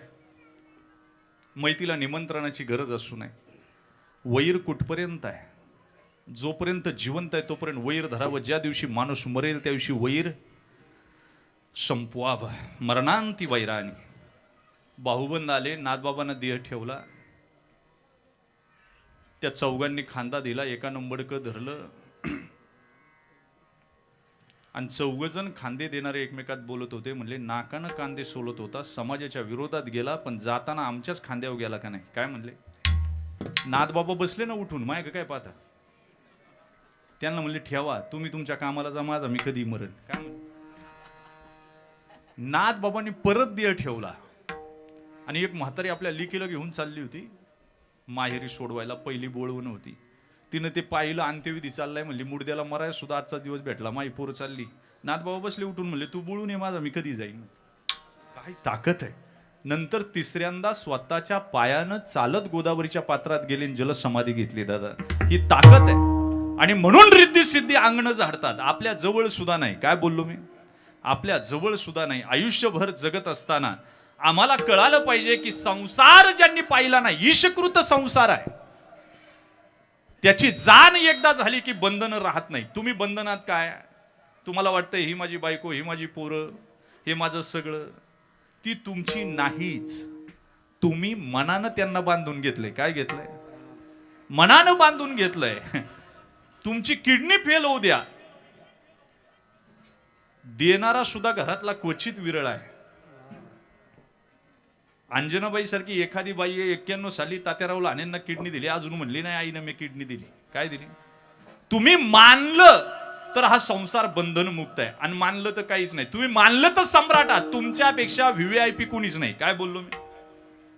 मैतीला निमंत्रणाची गरज असू नये. वैर कुठपर्यंत आहे? जोपर्यंत जिवंत आहे तोपर्यंत वैर धरावं. ज्या दिवशी माणूस मरेल त्या दिवशी वैर संपवावं. मरणांती वैरानी. बाहुबंद आले, नाथबाबांना देह ठेवला. त्या चौघांनी खांदा दिला, एकानं मडकं धरलं आणि 4 जण खांदे देणारे एकमेकात बोलत होते. म्हणले नाकानं कांदे सोलत होता, समाजाच्या विरोधात गेला, पण जाताना आमच्याच खांद्यावर गेला का नाही? काय म्हणले? नाथबाबा बसले ना उठून, माय काय पाहता? त्यांना म्हणले ठेवा, तुम्ही तुमच्या कामाला जा, माझा मी कधी मरण. काय म्हणले? नाथबाबांनी परत देह ठेवला. आणि एक म्हातारी आपल्या लिकीला घेऊन चालली होती माहेरी सोडवायला. पहिली बोळवण होती. तिनं ते पाहिलं, अंत्यविधी चाललाय, म्हणली मुर्द्याला मराय सुद्धा आजचा दिवस भेटला, माई पोरं चालली. नाथबाबा बसले उठून, म्हणले तू बोलून ये माझा, मी कधी जाईन. काय ताकद आहे. नंतर तिसऱ्यांदा स्वतःच्या पायानं चालत गोदावरीच्या पात्रात गेले, जलसमाधी घेतली. दादा ही ताकद आहे. आणि म्हणून रिद्धी सिद्धी अंगण झाडतात. आपल्या जवळ सुद्धा नाही. काय बोललो मी? आपल्या जवळ सुद्धा नाही. आयुष्यभर जगत असताना आम्हाला कळालं पाहिजे की संसार ज्यांनी पाहिला नाही, ईशकृत संसार आहे, त्याची जाण एकदा झाली की बंधनं राहत नाही. तुम्ही बंधनात काय? तुम्हाला वाटतं ही माझी बायको, ही माझी पोरं, हे माझं सगळं, ती तुमची नाहीच. तुम्ही मनानं त्यांना बांधून घेतलंय. काय घेतलंय? मनानं बांधून घेतलंय. तुमची किडनी फेल होऊ द्या, देणारा सुद्धा घरातला क्वचित विरळ आहे. अंजनाबाई सारखी एखादी बाई 91 साली तात्याराव लहानेंना किडनी दिली, अजून म्हणली नाही आईनं मी किडनी दिली. काय दिली? तुम्ही मानलं तर हा संसार बंधन मुक्त आहे, आणि मानलं तर काहीच नाही. तुम्ही मानलं तर सम्राटात. तुमच्यापेक्षा व्हीव्हीआयपी कुणीच नाही. काय बोललो मी?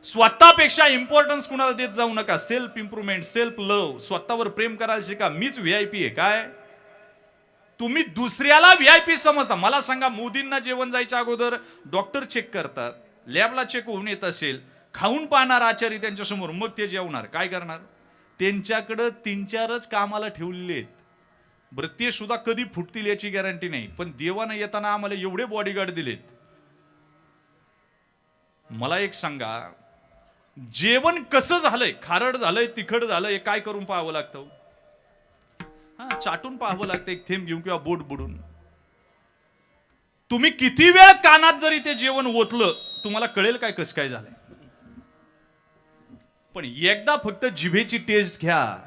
स्वतःपेक्षा इम्पॉर्टन्स कुणाला देत जाऊ नका. सेल्फ इम्प्रुव्हमेंट, सेल्फ लव्ह, स्वतःवर प्रेम करायला शिका. मीच व्हीआयपी आहे. काय तुम्ही दुसऱ्याला व्हीआयपी समजता? मला सांगा, मोदींना जेवण जायच्या अगोदर डॉक्टर चेक करतात, लॅबला चेक होऊन येत असेल, खाऊन पाहणार आचारी त्यांच्या समोर, मग ते जेवणार. काय करणार? त्यांच्याकडे 3-4च कामाला ठेवलेले आहेत. बरं ते सुद्धा कधी फुटतील याची गॅरंटी नाही. पण देवानं येताना आम्हाला एवढे बॉडीगार्ड दिलेत. मला एक सांगा, जेवण कसं झालंय? खारड झालंय, तिखट झालंय, काय करून पाहावं लागतं? चाटून पाहावं लागतं, एक थेंब घेऊन किंवा बोट बुडून. तुम्ही किती वेळ कानात जरी ते जेवण ओतलं, तुम्हाला कळेल काय कसं काय झालंय. पण एकदा फक्त जिभेची टेस्ट घ्या,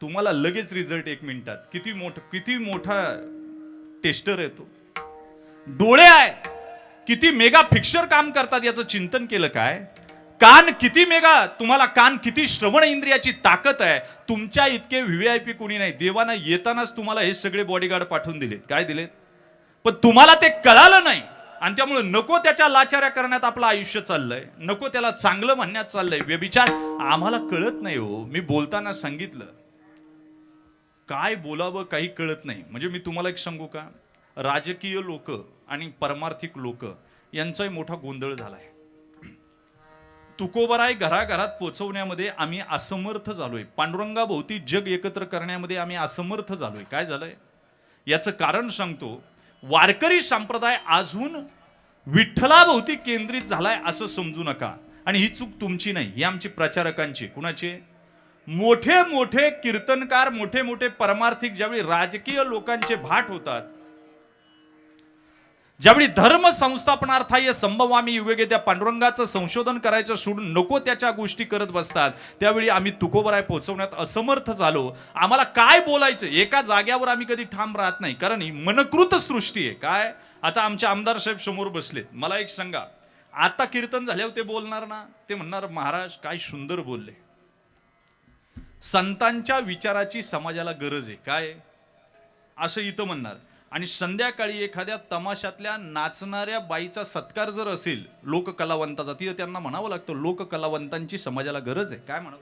तुम्हाला लगेच रिझल्ट 1 मिनिटात. किती मोठा टेस्टर आहे तो. डोळे आहेत, किती मेगा फिक्सर काम करतात याचं चिंतन केलं काय? कान किती मेगा, तुम्हाला कान किती श्रवण इंद्रियाची ताकद आहे. तुमच्या इतके व्हीआयपी कोणी नाही. देवानं येतानाच तुम्हाला हे सगळे बॉडीगार्ड पाठवून दिलेत. काय दिलेत? पण तुम्हाला ते कळालं नाही, आणि त्यामुळे नको त्याच्या लाचाऱ्या करण्यात आपलं आयुष्य चाललंय, नको त्याला चांगलं म्हणण्यात चाललंय. व्यभिचार आम्हाला कळत नाही हो. मी बोलताना सांगितलं, काय बोलावं काही कळत नाही. म्हणजे मी तुम्हाला एक सांगू का, राजकीय लोक आणि परमार्थिक लोक यांचाही मोठा गोंधळ झालाय. तुकोबराय घराघरात पोहोचवण्यामध्ये आम्ही असमर्थ झालोय. पांडुरंगाभोवती जग एकत्र करण्यामध्ये आम्ही असमर्थ झालोय. काय झालंय याचं कारण सांगतो. वारकरी संप्रदाय अजून विठ्ठलाभोवती केंद्रित झालाय असं समजू नका. आणि ही चूक तुमची नाही, ही आमची प्रचारकांची. कुणाची? मोठे मोठे कीर्तनकार, मोठे मोठे परमार्थिक ज्यावेळी राजकीय लोकांचे भाट होतात, ज्यावेळी धर्म संस्थापनार्थाय संभवामी युगे त्या पांडुरंगाचं संशोधन करायचं सोडून नको त्याच्या गोष्टी करत बसतात, त्यावेळी आम्ही तुकोबराय पोहोचवण्यात असमर्थ झालो. आम्हाला काय बोलायचं एका जाग्यावर आम्ही कधी ठाम राहत नाही, कारण ही मनकृत सृष्टी आहे. काय आता आमचे आमदार साहेब समोर बसलेत, मला एक सांगा, आता कीर्तन झाल्यावर ते बोलणार ना, ते म्हणणार महाराज काय सुंदर बोलले. संतांच्या विचाराची समाजाला गरज आहे काय, असं इथं म्हणणार. आणि संध्याकाळी एखाद्या तमाशातल्या नाचणाऱ्या बाईचा सत्कार जर असेल लोककलावंताचा, तिथं त्यांना म्हणावं लागतं लोककलावंतांची समाजाला गरज आहे. काय म्हणावं?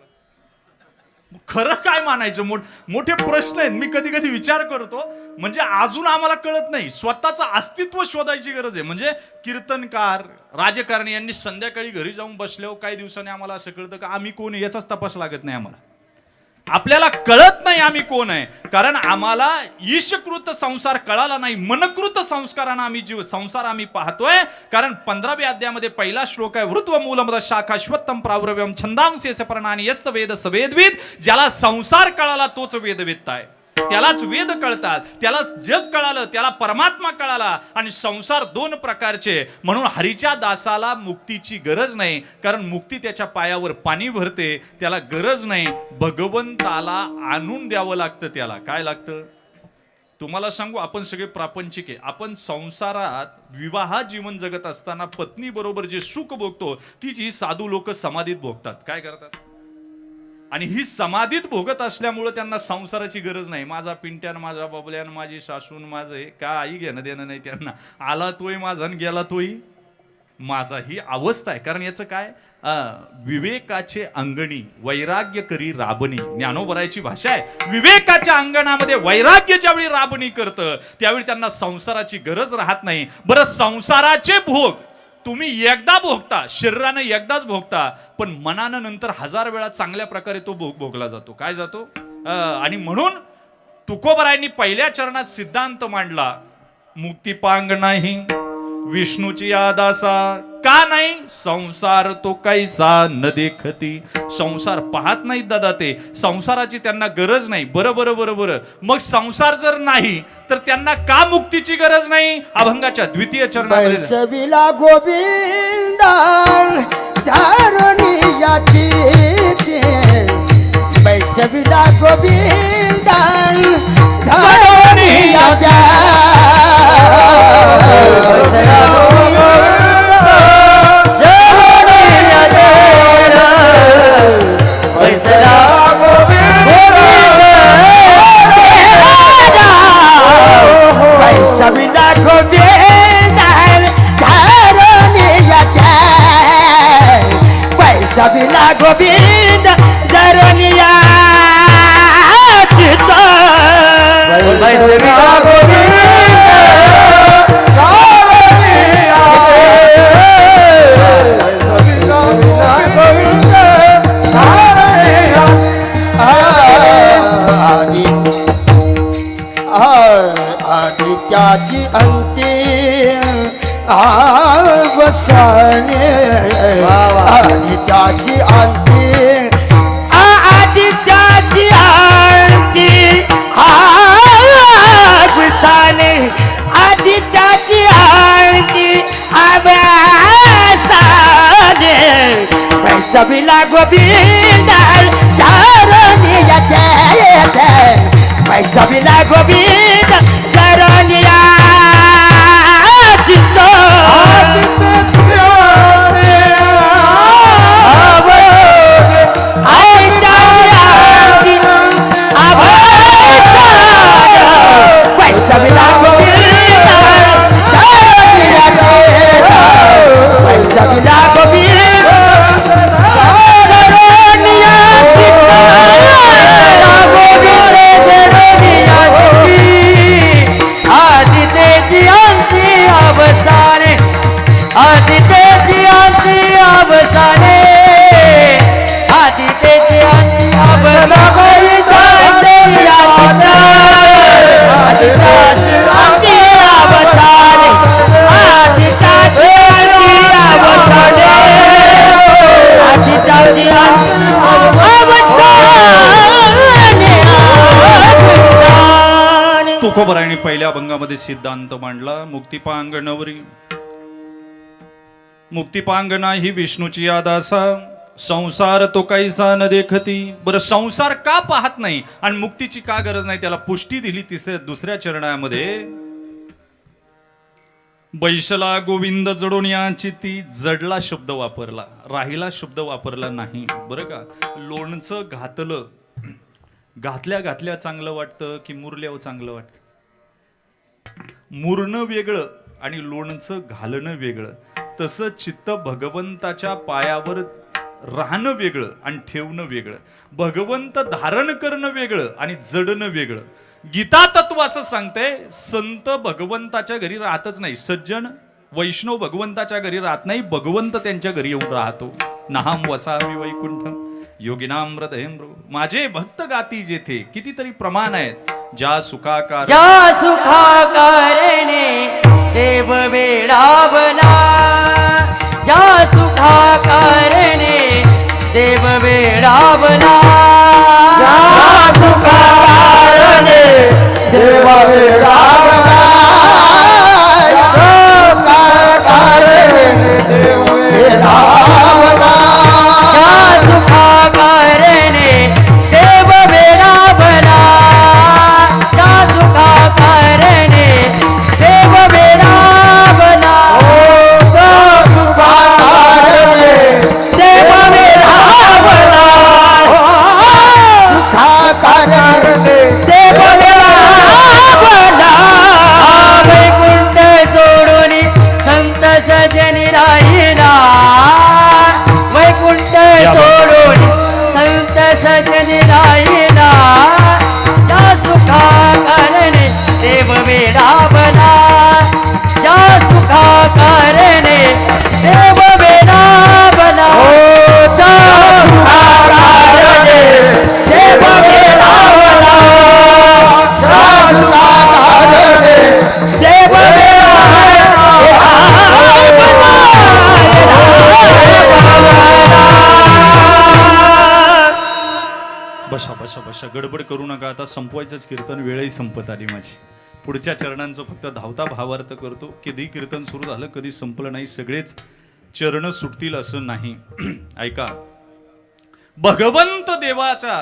खरं काय मानायचं? मोठे प्रश्न आहेत. मी कधी कधी विचार करतो, म्हणजे अजून आम्हाला कळत नाही, स्वतःचं अस्तित्व शोधायची गरज आहे. म्हणजे कीर्तनकार, राजकारणी यांनी संध्याकाळी घरी जाऊन बसल्यावर काही दिवसांनी आम्हाला असं कळतं का आम्ही कोण आहे याचाच तपास लागत नाही आम्हाला. आपल्याला कळत नाही आम्ही कोण आहे, कारण आम्हाला ईशकृत संसार कळाला नाही. मनकृत संस्कारानं आम्ही जीव संसार आम्ही पाहतोय. कारण 15व्या अध्यायामध्ये पहिला श्लोक आहे, वृत्व मूलमद शाखा श्वत्तम प्रावरव्यम छंदांसेस प्रणानी यस्त वेद सवेदविद. ज्याला संसार कळाला तोच वेदवेत्ता आहे, त्यालाच वेद कळतात, त्यालाच जग कळालं, त्याला परमात्मा कळाला. आणि संसार दोन प्रकारचे, म्हणून हरीच्या दासाला मुक्तीची गरज नाही, कारण मुक्ती त्याच्या पायावर पाणी भरते, त्याला गरज नाही. भगवंताला आणून द्यावं लागतं. त्याला काय लागतं? तुम्हाला सांगू, आपण सगळे प्रापंचिक आहे. आपण संसारात विवाह जीवन जगत असताना पत्नी बरोबर जे सुख भोगतो तीच ही साधू लोक समाधीत भोगतात. काय करतात? आणि ही समाधीत भोगत असल्यामुळे त्यांना संसाराची गरज नाही. माझा पिंट्यान, माझा बबल्यान, माझी सासून, माझं हे काही घेणं देणं नाही त्यांना. आला तोय माझा आणि गेला तोय माझा, ही अवस्था आहे. कारण याचं काय, विवेकाचे अंगणी वैराग्य करी राबणी, ज्ञानोबरायची भाषा आहे. विवेकाच्या अंगणामध्ये वैराग्य ज्यावेळी राबणी करतं त्यावेळी त्यांना संसाराची गरज राहत नाही. बरं, संसाराचे भोग तुम्ही एकदा भोगता, शरीरानं एकदाच भोगता, पण मनानं नंतर 1000 वेळा चांगल्या प्रकारे तो भोग भोगला जातो. काय जातो? आणि म्हणून तुकोबरायांनी पहिल्या चरणात सिद्धांत मांडला, मुक्तिपांग नाही विष्णूची आदासा. का नाही? संसार तो कैसा न देखती. संसार पाहत नाहीत दादा, ते संसाराची त्यांना गरज नाही. बरं बरं बरं बरं, मग संसार जर नाही तर त्यांना का मुक्तीची गरज नाही? अभंगाच्या द्वितीय चरणामध्ये बैसविला गोविंदा धारणीयाची बैसविला गोविंदा धारणीयाच्या सबिला गोविंद जरनिया चित्त सबिला आदित्याची अंतिम आवसाने आदित्याची अंतिम आदित्याची आरती आवसाने आदित्याची आरती आवसाने सबिला गोविंद धरणीयाचे सबिला गोविंद धरणीया चित्त आदि पहिल्या अभंगामध्ये सिद्धांत मांडला. मुक्तिपांग नवरी मुक्तिपांगना ही विष्णूची आदासा, संसार तो कैसा न देखती. बरं, संसार का पाहत नाही आणि मुक्तीची का गरज नाही, त्याला पुष्टी दिली दुसऱ्या चरणामध्ये. बैसला गोविंद जडून याची ती. जडला शब्द वापरला, राहिला शब्द वापरला नाही. बरं का, लोणचं घातलं, घातल्या घातल्या चांगलं वाटतं की मुरल्यावर चांगलं वाटतं. मुरणं वेगळं आणि लोणचं घालणं वेगळं. तसं चित्त भगवंताच्या पायावर राहणं वेगळं आणि ठेवणं वेगळं. भगवंत धारण करणं वेगळं आणि जडणं वेगळं. गीता तत्व असं सांगते, संत भगवंताच्या घरी राहतच नाही. सज्जन वैष्णव भगवंताच्या घरी राहत नाही, भगवंत त्यांच्या घरी येऊन राहतो. नाहम वसामी वैकुंठम योगिनाम हृदयम. माझे भक्त गाती जेथे. कितीतरी प्रमाण आहेत. ज्या सुखाकार ज्या सुखाकारणे देव वेडावला, ज्या सुखाकारणे देव वेडावला, ज्या सुखाकारणे देव वेडावला, ज्या सुखाकारणे देव वेडावला, ज्या सुखाकारणे देव वेडावला, ज्या सुखाकारणे देव वेडावला, ज्या सुखाकारणे देव वेडावला, सुखाकारणे देव वेडावला. वैकुंठ सोडून संत सजनी राहिला, वैकुंठ सोडून संत सजनी राहिला, त्या सुखाकारणे देव वेडावला, त्या सुखाकारणे देव वेडावला, त्या सुखाकारणे देव वेडावला, त्या सुखाकारणे देव बसा बसा बसा, गडबड करू नका. आता संपवायचंच कीर्तन, वेळही संपत आली माझी. पुढच्या चरणांचं फक्त धावता भावार्थ करतो. कधी कीर्तन सुरू झालं, कधी संपलं नाही. सगळेच चरण सुटतील असं नाही. ऐका, भगवंत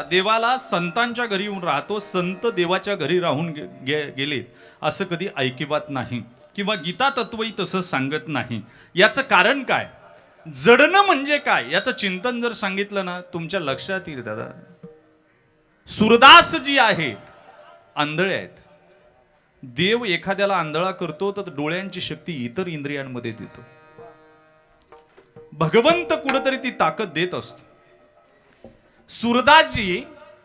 देवाला संतांच्या घरी येऊन राहतो. संत देवाच्या घरी राहून गेलेत असं कधी ऐकिवात नाही, किंवा गीता तत्वही तसं सांगत नाही. याचं कारण काय, जडणं म्हणजे काय, याचं चिंतन जर सांगितलं ना, तुमच्या लक्षात येईल. दादा, सूरदास जी आहेत आंधळे आहेत. देव एखाद्याला आंधळा करतो तर डोळ्यांची शक्ती इतर इंद्रियांमध्ये देतो. भगवंत कुठेतरी ती ताकद देत असतो. सूरदासजी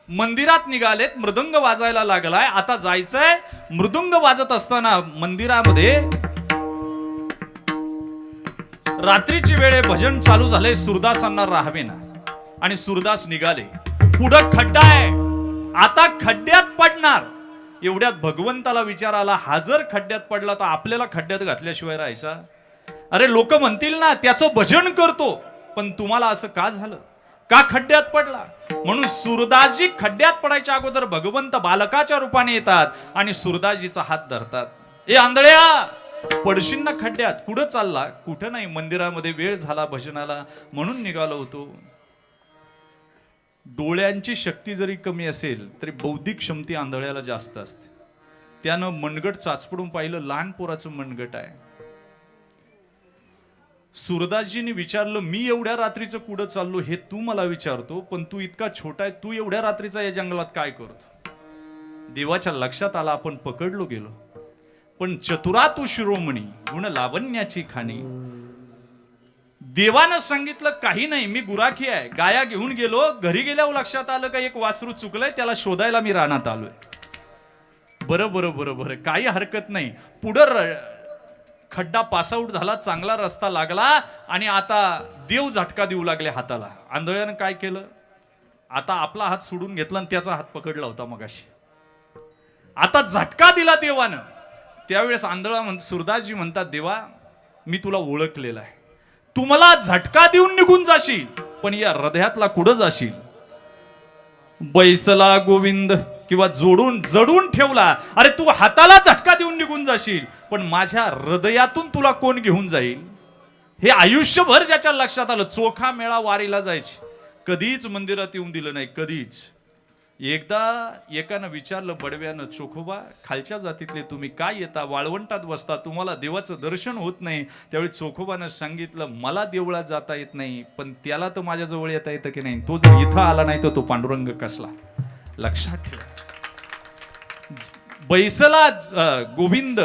मंदिरात निघालेत, मृदंग वाजायला लागलाय. आता जायचंय. मृदंग वाजत असताना मंदिरामध्ये रात्रीची वेळे भजन चालू झाले. सूरदासांना राहावे ना, आणि सूरदास निघाले. पुढं खड्डा आहे, आता खड्ड्यात पडणार. एवढ्यात भगवंताला विचार आला, हा जर खड्ड्यात पडला तर आपल्याला खड्ड्यात घातल्याशिवाय राहायचा. अरे, लोक म्हणतील ना त्याचं भजन करतो, पण तुम्हाला असं का झालं, का खड्ड्यात पडला. म्हणून सूरदासजी खड्ड्यात पडायच्या अगोदर भगवंत बालकाच्या रूपाने येतात आणि सूरदासजीचा हात धरतात. ए आंधळ्या, पडशील ना खड्ड्यात. कुठं चालला, कुठं नाही, मंदिरामध्ये वेळ झाला भजनाला म्हणून निघालो होतो. डोळ्यांची शक्ती जरी कमी असेल तरी बौद्धिक क्षमता आंधळ्याला जास्त असते. त्यानं मनगट चाचपडून पाहिलं, लहान पोराचं मनगट आहे. सूरदासजींनी विचारलं, मी एवढ्या रात्रीचं कुठं चाललो हे तू मला विचारतो, पण तू इतका छोटा आहे, तू एवढ्या रात्रीचा या जंगलात काय करतो. देवाच्या लक्षात आला, आपण पकडलो गेलो. पण चतुरा तू शिरोमणी, गुण लावण्याची खाणी. देवानं सांगितलं, काही नाही, मी गुराखी आहे. गाया घेऊन गेलो. घरी गेल्यावर लक्षात आलं का एक वासरू चुकलंय, त्याला शोधायला मी रानात आलोय. बरं बरं बरं बरं, काही हरकत नाही. पुढं खड्डा पासआउट झाला, चांगला रस्ता लागला आणि आता देव झटका देऊ लागले हाताला. आंधळ्यानं काय केलं, आता आपला हात सोडून घेतला आणि त्याचा हात पकडला होता मगाशी. आता झटका दिला देवानं. त्यावेळेस आंधळा सूरदासजी म्हणतात, देवा मी तुला ओळखलेला आहे, तू मला झटका देऊन निघून जाशील, पण या हृदयातला कुठं जाशील. बैसला गोविंद किंवा जडून ठेवला, अरे तू हाताला झटका देऊन निघून जाशील, पण माझ्या हृदयातून तुला कोण घेऊन जाईल हे आयुष्यभर ज्याच्या लक्षात आलं. चोखा मेळा वारीला जायची, कधीच मंदिरात येऊन दिलं नाही, कधीच. एकदा एकानं विचारलं बडव्यानं, चोखोबा खालच्या जातीतले तुम्ही काय येता, वाळवंटात बसता, तुम्हाला देवाचं दर्शन होत नाही. त्यावेळी चोखोबानं सांगितलं, मला देवळात जाता येत नाही, पण त्याला तर माझ्या जवळ येता येतं की नाही, तो जर इथं आला नाही तर तो पांडुरंग कसला. लक्षात ठेवा. बैसला गोविंद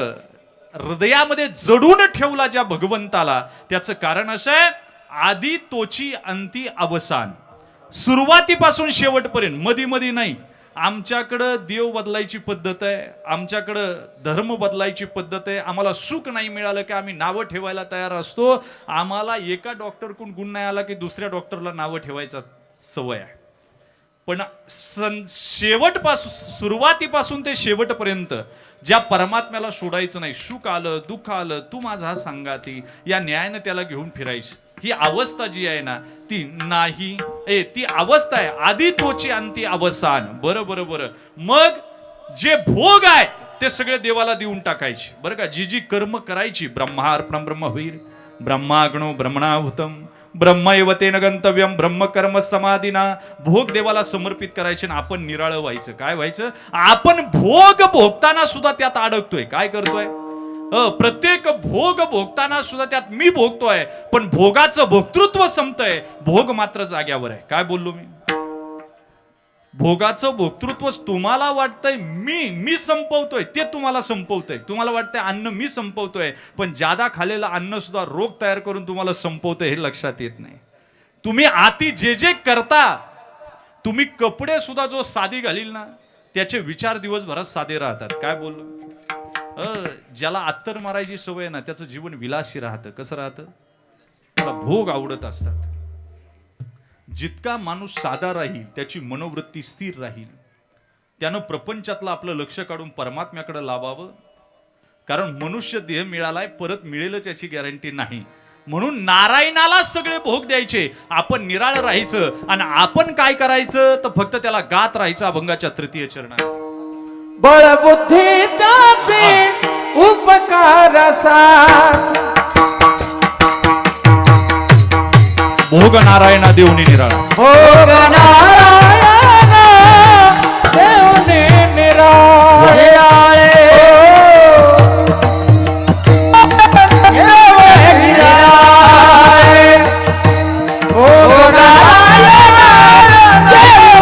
हृदयामध्ये जडून ठेवला ज्या भगवंताला, त्याचं कारण असं आहे, आधी तोची अंती अवसान, सुरुवातीपासून शेवटपर्यंत, मधी मधी नाही. आमच्याकडं देव बदलायची पद्धत आहे, आमच्याकडं धर्म बदलायची पद्धत आहे. आम्हाला सुख नाही मिळालं की आम्ही नावं ठेवायला तयार असतो. आम्हाला एका डॉक्टरकडून गुण नाही आला की दुसऱ्या डॉक्टरला नावं ठेवायचा सवय आहे. पण शेवटपासून, सुरुवातीपासून ते शेवटपर्यंत ज्या परमात्म्याला सोडायचं नाही, सुख आलं दुःख आलं तू माझा सांगाती, या न्यायानं त्याला घेऊन फिरायची. ही अवस्था जी आहे ना ती नाही, ती अवस्था आहे आधी तोची अंती अवसान. बरं बरं बरं. मग जे भोग आहेत ते सगळे देवाला देऊन टाकायचे, बरं का. जी जी कर्म करायची, ब्रह्मार्पणम ब्रह्मवीर, ब्रह्माग्नो ब्रह्मणाहुतम, ब्रह्मैव तेन गंतव्यम, ब्रह्मकर्म समाधीना. भोग देवाला समर्पित करायचे ना आपण निराळं व्हायचं. काय व्हायचं, आपण भोग भोगताना सुद्धा त्यात अडकतोय. काय करतोय, प्रत्येक भोग भोगताना सुद्धा त्यात मी भोगतोय, पण भोगाचं भोक्तृत्व संपतंय, भोग मात्र जाग्यावर आहे. काय बोललो मी, भोगाचं भोक्तृत्व तुम्हाला वाटतंय मी संपवतोय, ते तुम्हाला संपवतंय. तुम्हाला वाटतंय अन्न मी संपवतोय, पण जादा खाल्लेलं अन्न सुद्धा रोग तयार करून तुम्हाला संपवतंय, हे लक्षात येत नाही. तुम्ही आती जे जे करता, तुम्ही कपडे सुद्धा जो साधी घालील ना त्याचे विचार दिवसभरात साधे राहतात. काय बोललो, ज्याला अत्तर मारायची सवय ना त्याचं जीवन विलासी राहतं. कसं राहतं, त्याला भोग आवडत असतात. जितका माणूस साधा राहील त्याची मनोवृत्ती स्थिर राहील, त्यानं प्रपंचातलं आपलं लक्ष काढून परमात्म्याकडे लावावं. कारण मनुष्य देह मिळालाय, परत मिळेलच याची गॅरंटी नाही. म्हणून नारायणाला सगळे भोग द्यायचे, आपण निराळ राहायचं. आणि आपण काय करायचं तर फक्त त्याला गात राहायचं अभंगाच्या तृतीय चरणात. बळबुद्धी दाते उपकारसा, भोग नारायणा देऊनी निराळा, भोग नारायण देऊनी निराळे. भोग नारायण देऊनी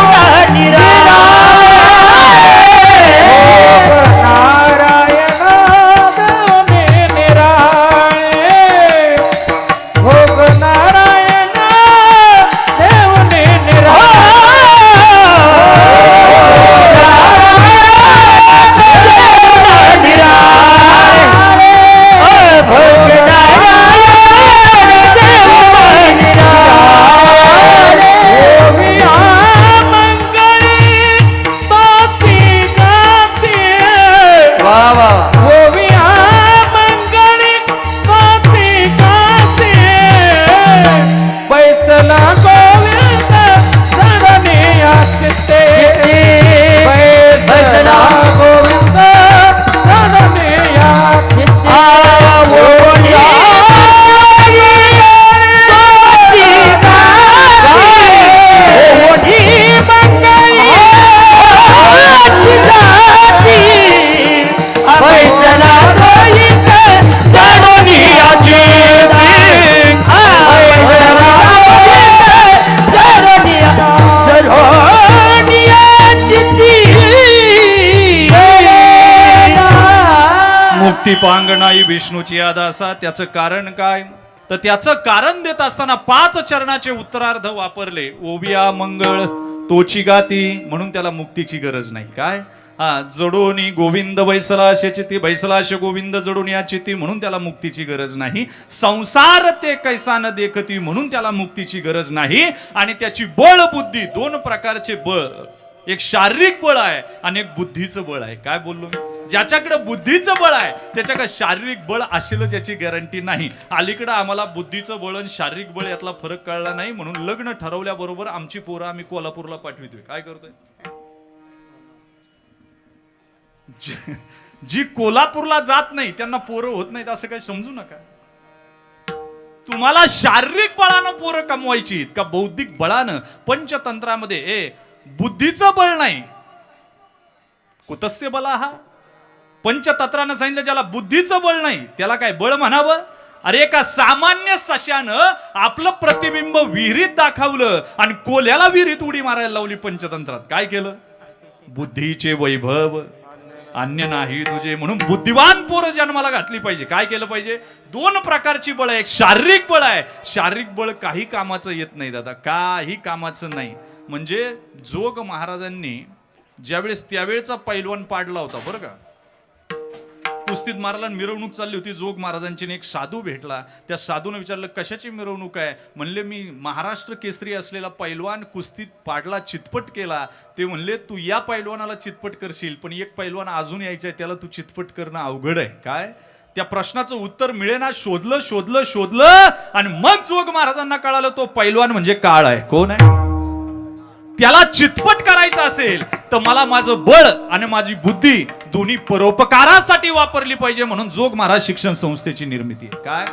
मुक्ती पांगणाई विष्णूची आदासा. त्याचं कारण काय, तर त्याचं कारण देत असताना 5 चरणाचे उत्तरार्ध वापरले. ओविया मंगळ तोची गाती, म्हणून त्याला मुक्तीची गरज नाही. काय, जडोनी गोविंद बैसलाशे चिती, बैसलाशे गोविंद जडून या चिती, म्हणून त्याला मुक्तीची गरज नाही. संसार ते कैसा न देखती, म्हणून त्याला मुक्तीची गरज नाही. आणि त्याची बळ बुद्धी, 2 प्रकारचे बळ, एक शारीरिक बळ आहे आणि एक बुद्धीचं बळ आहे. काय बोललो मी, ज्याच्याकडे बुद्धीचं बळ आहे त्याच्याकडे शारीरिक बळ असेलच याची गॅरंटी नाही. अलीकडे आम्हाला बुद्धीचं बळ आणि शारीरिक बळ यातला फरक कळला नाही, म्हणून लग्न ठरवल्याबरोबर आमची पोरं आम्ही कोल्हापूरला पाठवितोय. काय करतोय, जी कोल्हापूरला जात नाही त्यांना पोरं होत नाहीत असं काही समजू नका. तुम्हाला शारीरिक बळानं पोरं कमवायची का बौद्धिक बळानं? पंचतंत्रामध्ये बुद्धीचं बळ नाही, कुतस्य बला हा. पंचतंत्रानं सांगितलं ज्याला बुद्धीचं बळ नाही त्याला काय बळ म्हणावं? अरे एका सामान्य सश्यानं आपलं प्रतिबिंब विहिरीत दाखवलं आणि कोल्याला विहिरीत उडी मारायला लावली. पंचतंत्रात काय केलं? बुद्धीचे वैभव अन्य नाही तुझे, म्हणून बुद्धिवान पोरं जन्माला घातली पाहिजे. काय केलं पाहिजे? दोन प्रकारची बळ आहे. एक शारीरिक बळ आहे. शारीरिक बळ काही कामाचं येत नाही दादा, काही कामाचं नाही. म्हणजे जोग महाराजांनी ज्यावेळेस त्यावेळेचा पैलवान पाडला होता बरं का, कुस्तीत मारायला मिरवणूक चालली होती. जोग महाराजांची एक साधू भेटला. त्या साधूने विचारलं कशाची मिरवणूक आहे? म्हणले मी महाराष्ट्र केसरी असलेला पैलवान कुस्तीत पाडला, चितपट केला. ते म्हणले तू या पैलवानाला चितपट करशील, पण एक पैलवान अजून यायचा आहे त्याला तू चितपट करणं अवघड आहे. काय? त्या प्रश्नाचं उत्तर मिळेना. शोधलं शोधलं शोधलं आणि मग जोग महाराजांना कळालं तो पैलवान म्हणजे काळ आहे. कोण आहे? त्याला चितपट करायचं असेल तर मला माझं बळ आणि माझी बुद्धी दोन्ही परोपकारासाठी वापरली पाहिजे. म्हणून जोग महाराज शिक्षण संस्थेची निर्मिती आहे. काय?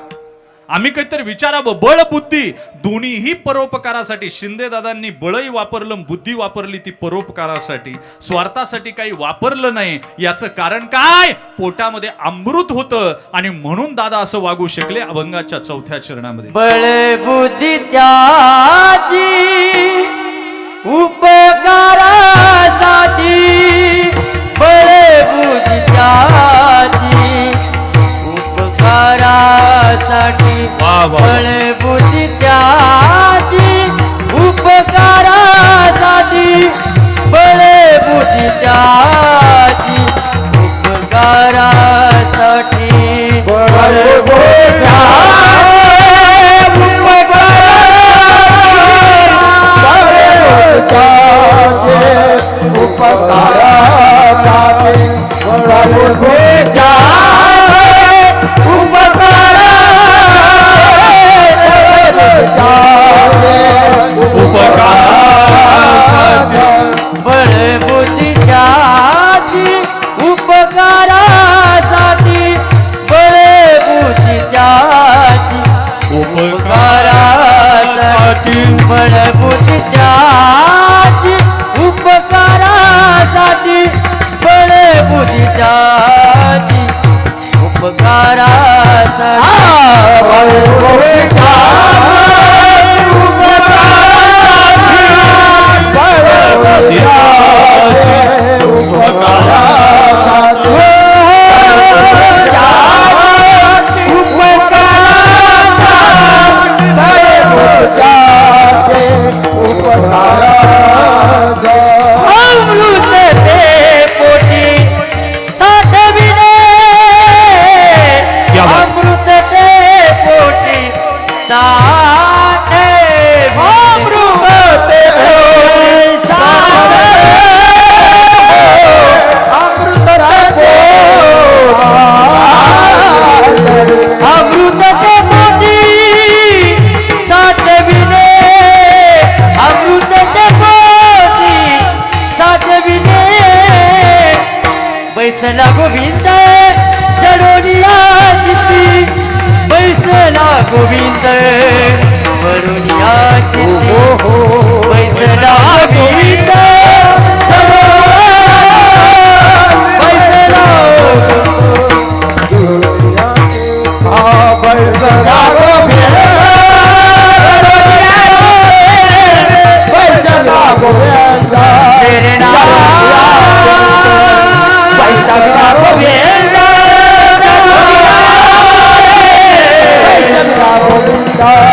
आम्ही काहीतरी विचारावं. बळ बुद्धी दोन्हीही परोपकारासाठी. शिंदे दादांनी बळही वापरलं, बुद्धी वापरली ती परोपकारासाठी, स्वार्थासाठी काही वापरलं नाही. याचं कारण काय? पोटामध्ये अमृत होतं आणि म्हणून दादा असं वागू शकले. अभंगाच्या 4थ्या चरणामध्ये बळ बुद्धी त्याची उपकारासाठी, बळ बुद्धी त्याची उपकारासाठी, बळ बुद्धी त्याची उपकारासाठी, बळ बुद्धी त्याची उपकारासाठी, बळ बुद्धी उपकारासाठी, बळ बुद्धी बळ बुद्धीच्याची उपकारासाठी, बळ बुद्धीच्याची उपकारासाठी, बळ बुद्धीच्याची उपकारासाठी, बळ बुद्धीच्याची बैसला गोविंद जडोनिया चित्ती, बैसला गोविंद वरुनिया चित्ती, बैसला गोविंद बैसला गोविंदा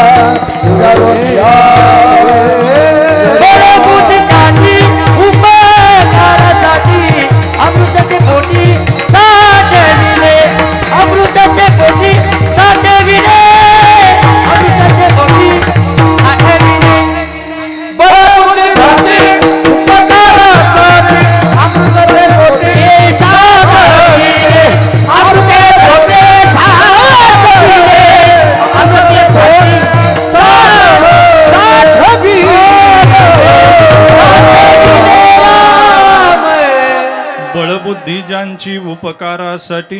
बुद्धी ज्यांची उपकारासाठी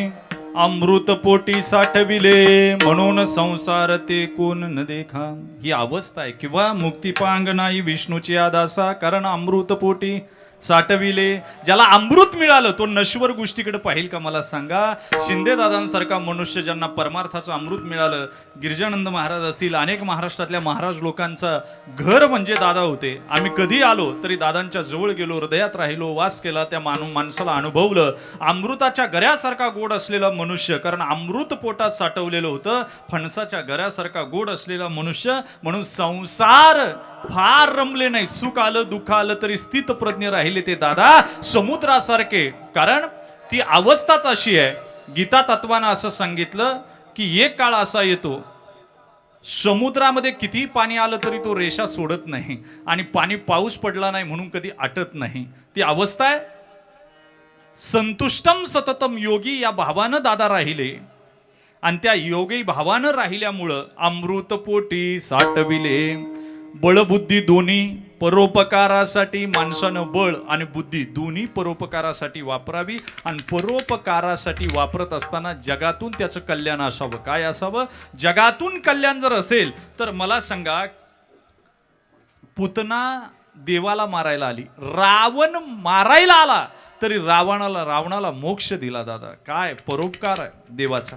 अमृत पोटी साठविले म्हणून संसार ते कोण न देखा. ही अवस्था आहे किंवा मुक्ती पांग नाही विष्णूची आदासा कारण अमृत पोटी साठविले. ज्याला अमृत मिळालं तो नश्वर गोष्टीकडे पाहिल का मला सांगा. शिंदे दादांसारखा मनुष्य ज्यांना परमार्थाचं अमृत मिळालं, गिरिजानंद महाराज असतील, अनेक महाराष्ट्रातल्या महाराज लोकांचा घर म्हणजे दादा होते. आम्ही कधी आलो तरी दादांच्या जवळ गेलो, हृदयात राहिलो, वास केला, त्या माणसाला अनुभवलं. अमृताच्या गऱ्यासारखा गोड असलेला मनुष्य, कारण अमृत पोटात साठवलेलं होतं, फणसाच्या गऱ्यासारखा गोड असलेला मनुष्य. म्हणून संसार फार रमले नाही, सुख आलं दुःख आलं तरी स्थित प्रज्ञ राहिले ते दादा समुद्रासारखे. कारण ती अवस्थाच अशी आहे. गीता तत्वानं असं सांगितलं की एक काळ असा येतो समुद्रामध्ये किती पाणी आलं तरी तो रेषा सोडत नाही आणि पाणी पाऊस पडला नाही म्हणून कधी आटत नाही. ती अवस्था आहे. संतुष्टम सततम योगी या भावानं दादा राहिले आणि त्या योगी भावानं राहिल्यामुळं अमृत पोटी साठविले. बळबुद्धी दोन्ही परोपकारासाठी माणसानं बळ आणि बुद्धी दोन्ही परोपकारासाठी वापरावी. आणि परोपकारासाठी वापरत असताना जगातून त्याचं कल्याण असावं. काय असावं? जगातून कल्याण जर असेल तर मला सांगा, पुतना देवाला मारायला आली, रावण मारायला आला तरी रावणाला मोक्ष दिला दादा. काय परोपकार आहे देवाचा.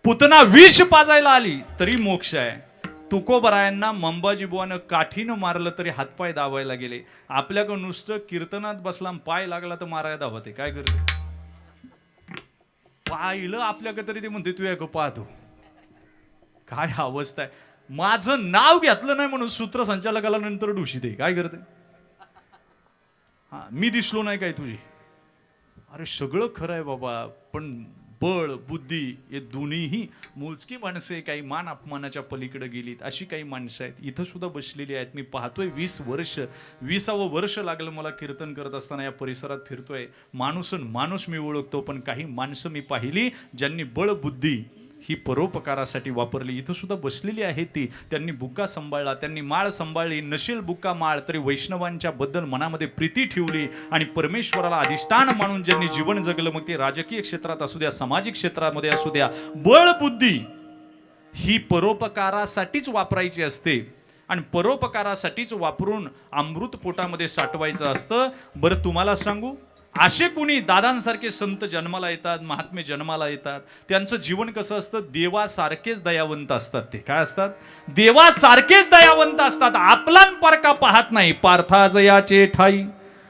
पुतना विष पाजायला आली तरी मोक्ष आहे. तुकोबरायांना मंबाजी बुवानं काठीनं मारलं तरी हातपाय दाबायला गेले. आपल्याकडं नुसतं कीर्तनात बसला पाय लागला तर मारायला दावते. काय करते? पाहिलं आपल्याकडे तरी ते म्हणते तू एक पाहतो. काय अवस्था आहे. माझं नाव घेतलं नाही म्हणून सूत्रसंचालकाला नंतर डुशीते. काय करते? हा मी दिसलो नाही काय तुझी? अरे सगळं खरं आहे बाबा, पण बळ बुद्धी हे दोन्हीही मोजकी माणसं, काही मान अपमानाच्या पलीकडे गेलीत अशी काही माणसं आहेत. इथं सुद्धा बसलेली आहेत. मी पाहतोय 20वे वर्ष लागलं मला कीर्तन करत असताना या परिसरात फिरतोय. माणूस मी ओळखतो, पण काही माणसं मी पाहिली ज्यांनी बळ बुद्धी ही परोपकारासाठी वापरली. इथं सुद्धा बसलेली आहे ती. त्यांनी बुक्का सांभाळला, त्यांनी माळ सांभाळली. नशील बुक्का माळ तरी वैष्णवांच्या बद्दल मनामध्ये प्रीती ठेवली आणि परमेश्वराला अधिष्ठान मानून ज्यांनी जीवन जगलं, मग ते राजकीय क्षेत्रात असू द्या, सामाजिक क्षेत्रामध्ये असू द्या, बळ बुद्धी ही परोपकारासाठीच वापरायची असते आणि परोपकारासाठीच वापरून अमृत पोटामध्ये साठवायचं असतं. बरं तुम्हाला सांगू, असे कुणी दादांसारखे संत जन्माला येतात, महात्मे जन्माला येतात, त्यांचं जीवन कसं असतं? देवासारखेच दयावंत असतात. ते काय असतात? देवासारखेच दयावंत असतात. आपलान परका पाहत नाही. पार्थाजयाचे ठाई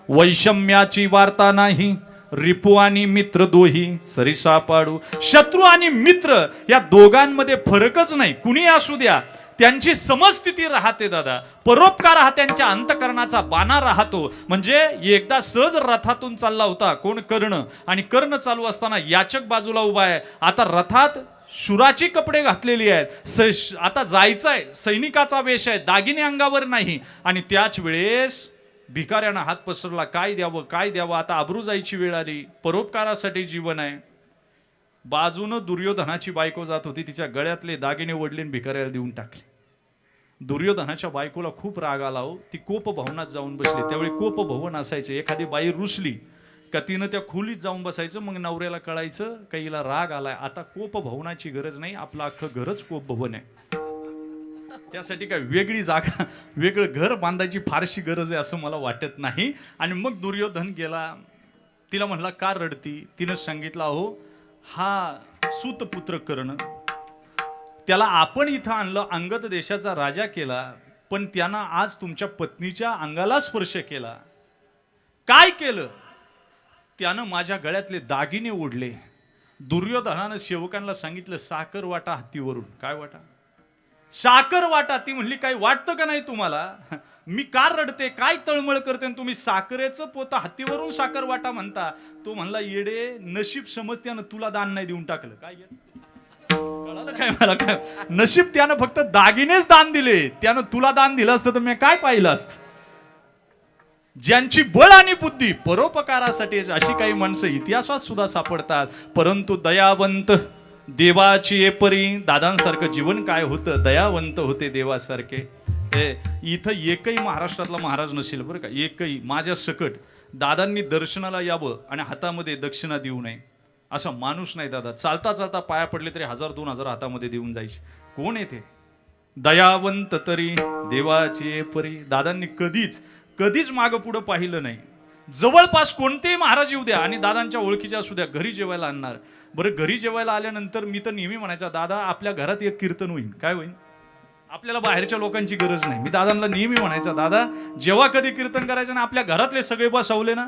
वैषम्याची वार्ता नाही. रिपू आणि मित्र दोही सरिसा पाडू. शत्रू आणि मित्र या दोघांमध्ये फरकच नाही. कुणी असू द्या, त्यांची समस्थिती राहते दादा. परोपकार हा त्यांच्या अंतकरणाचा बाणा राहतो. म्हणजे एकदा सहज रथातून चालला होता कोण? कर्ण. आणि कर्ण चालू असताना याचक बाजूला उभा आहे. आता रथात शुराची कपडे घातलेली आहेत, आता जायचंय, सैनिकाचा वेश आहे, दागिने अंगावर नाही. आणि त्याच वेळेस भिकाऱ्यानं हात पसरला, काय द्यावं, आता अब्रू जायची वेळ आली. परोपकारासाठी जीवन आहे. बाजूनं दुर्योधनाची बायको जात होती, तिच्या गळ्यातले दागिने वडले भिकाऱ्याला देऊन टाकले. दुर्योधनाच्या बायकोला खूप राग आला हो. ती कोपभवनात जाऊन बसली. त्यावेळी कोपभवन असायचे. एखादी बाई रुसली का तिनं त्या खोलीत जाऊन बसायचं. मग नवऱ्याला कळायचं का हिला राग आलाय. आता कोपभवनाची गरज नाही, आपलं अख्खं घरच कोपभवन आहे. त्यासाठी काय वेगळी जागा, वेगळं घर बांधायची फारशी गरज आहे असं मला वाटत नाही. आणि मग दुर्योधन गेला. तिला म्हणला का रडती? तिनं सांगितलं, हो हा सूतपुत्र कर्ण, त्याला आपण इथं आणलं, अंगद देशाचा राजा केला, पण त्यानं आज तुमच्या पत्नीच्या अंगाला स्पर्श केला. काय केलं? त्यानं माझ्या गळ्यातले दागिने ओढले. दुर्योधनानं सेवकांना सांगितलं साखर वाटा हत्तीवरून. काय वाटा? साखर वाटा. ती म्हणली काही वाटतं का नाही तुम्हाला? मी का रडते, काय तळमळ करते, तुम्ही साखरेचं पोतं हत्तीवरून साखर वाटा म्हणता. तो म्हणला येडे, नशीब समजत्यानं तुला दान नाही देऊन टाकलं. काय कळालं काय मला? काय नशीब, त्यानं फक्त दागिनेच दान दिले. त्यानं तुला दान दिलं असतं तर मी काय पाहिलं असतं. ज्यांची बळ आणि बुद्धी परोपकारासाठी, अशी काही माणसं इतिहासात सुद्धा सापडतात. परंतु दयावंत देवाची परी. दादांसारखं जीवन काय होतं? दयावंत होते देवासारखे. इथं एकही महाराष्ट्रातला महाराज नसेल बरं का, एकही माझ्या सकट दादांनी दर्शनाला यावं आणि हातामध्ये दक्षिणा देऊ नये असा माणूस नाही दादा. चालता चालता पाया पडले तरी 1000-2000 हातामध्ये देऊन जायचे. कोण येते दयावंत तरी देवाची परी. दादांनी कधीच मागं पुढं पाहिलं नाही. जवळपास कोणतेही महाराज येऊ द्या आणि दादांच्या ओळखीच्या असू द्या, घरी जेवायला आणणार. बरं, घरी जेवायला आल्यानंतर मी तर नेहमी म्हणायचा, दादा आपल्या घरात एक कीर्तन होईल. काय होईल? आपल्याला बाहेरच्या लोकांची गरज नाही. मी दादांना नेहमी म्हणायचा, दादा जेव्हा कधी कीर्तन करायचं ना आपल्या घरातले सगळे बसवले ना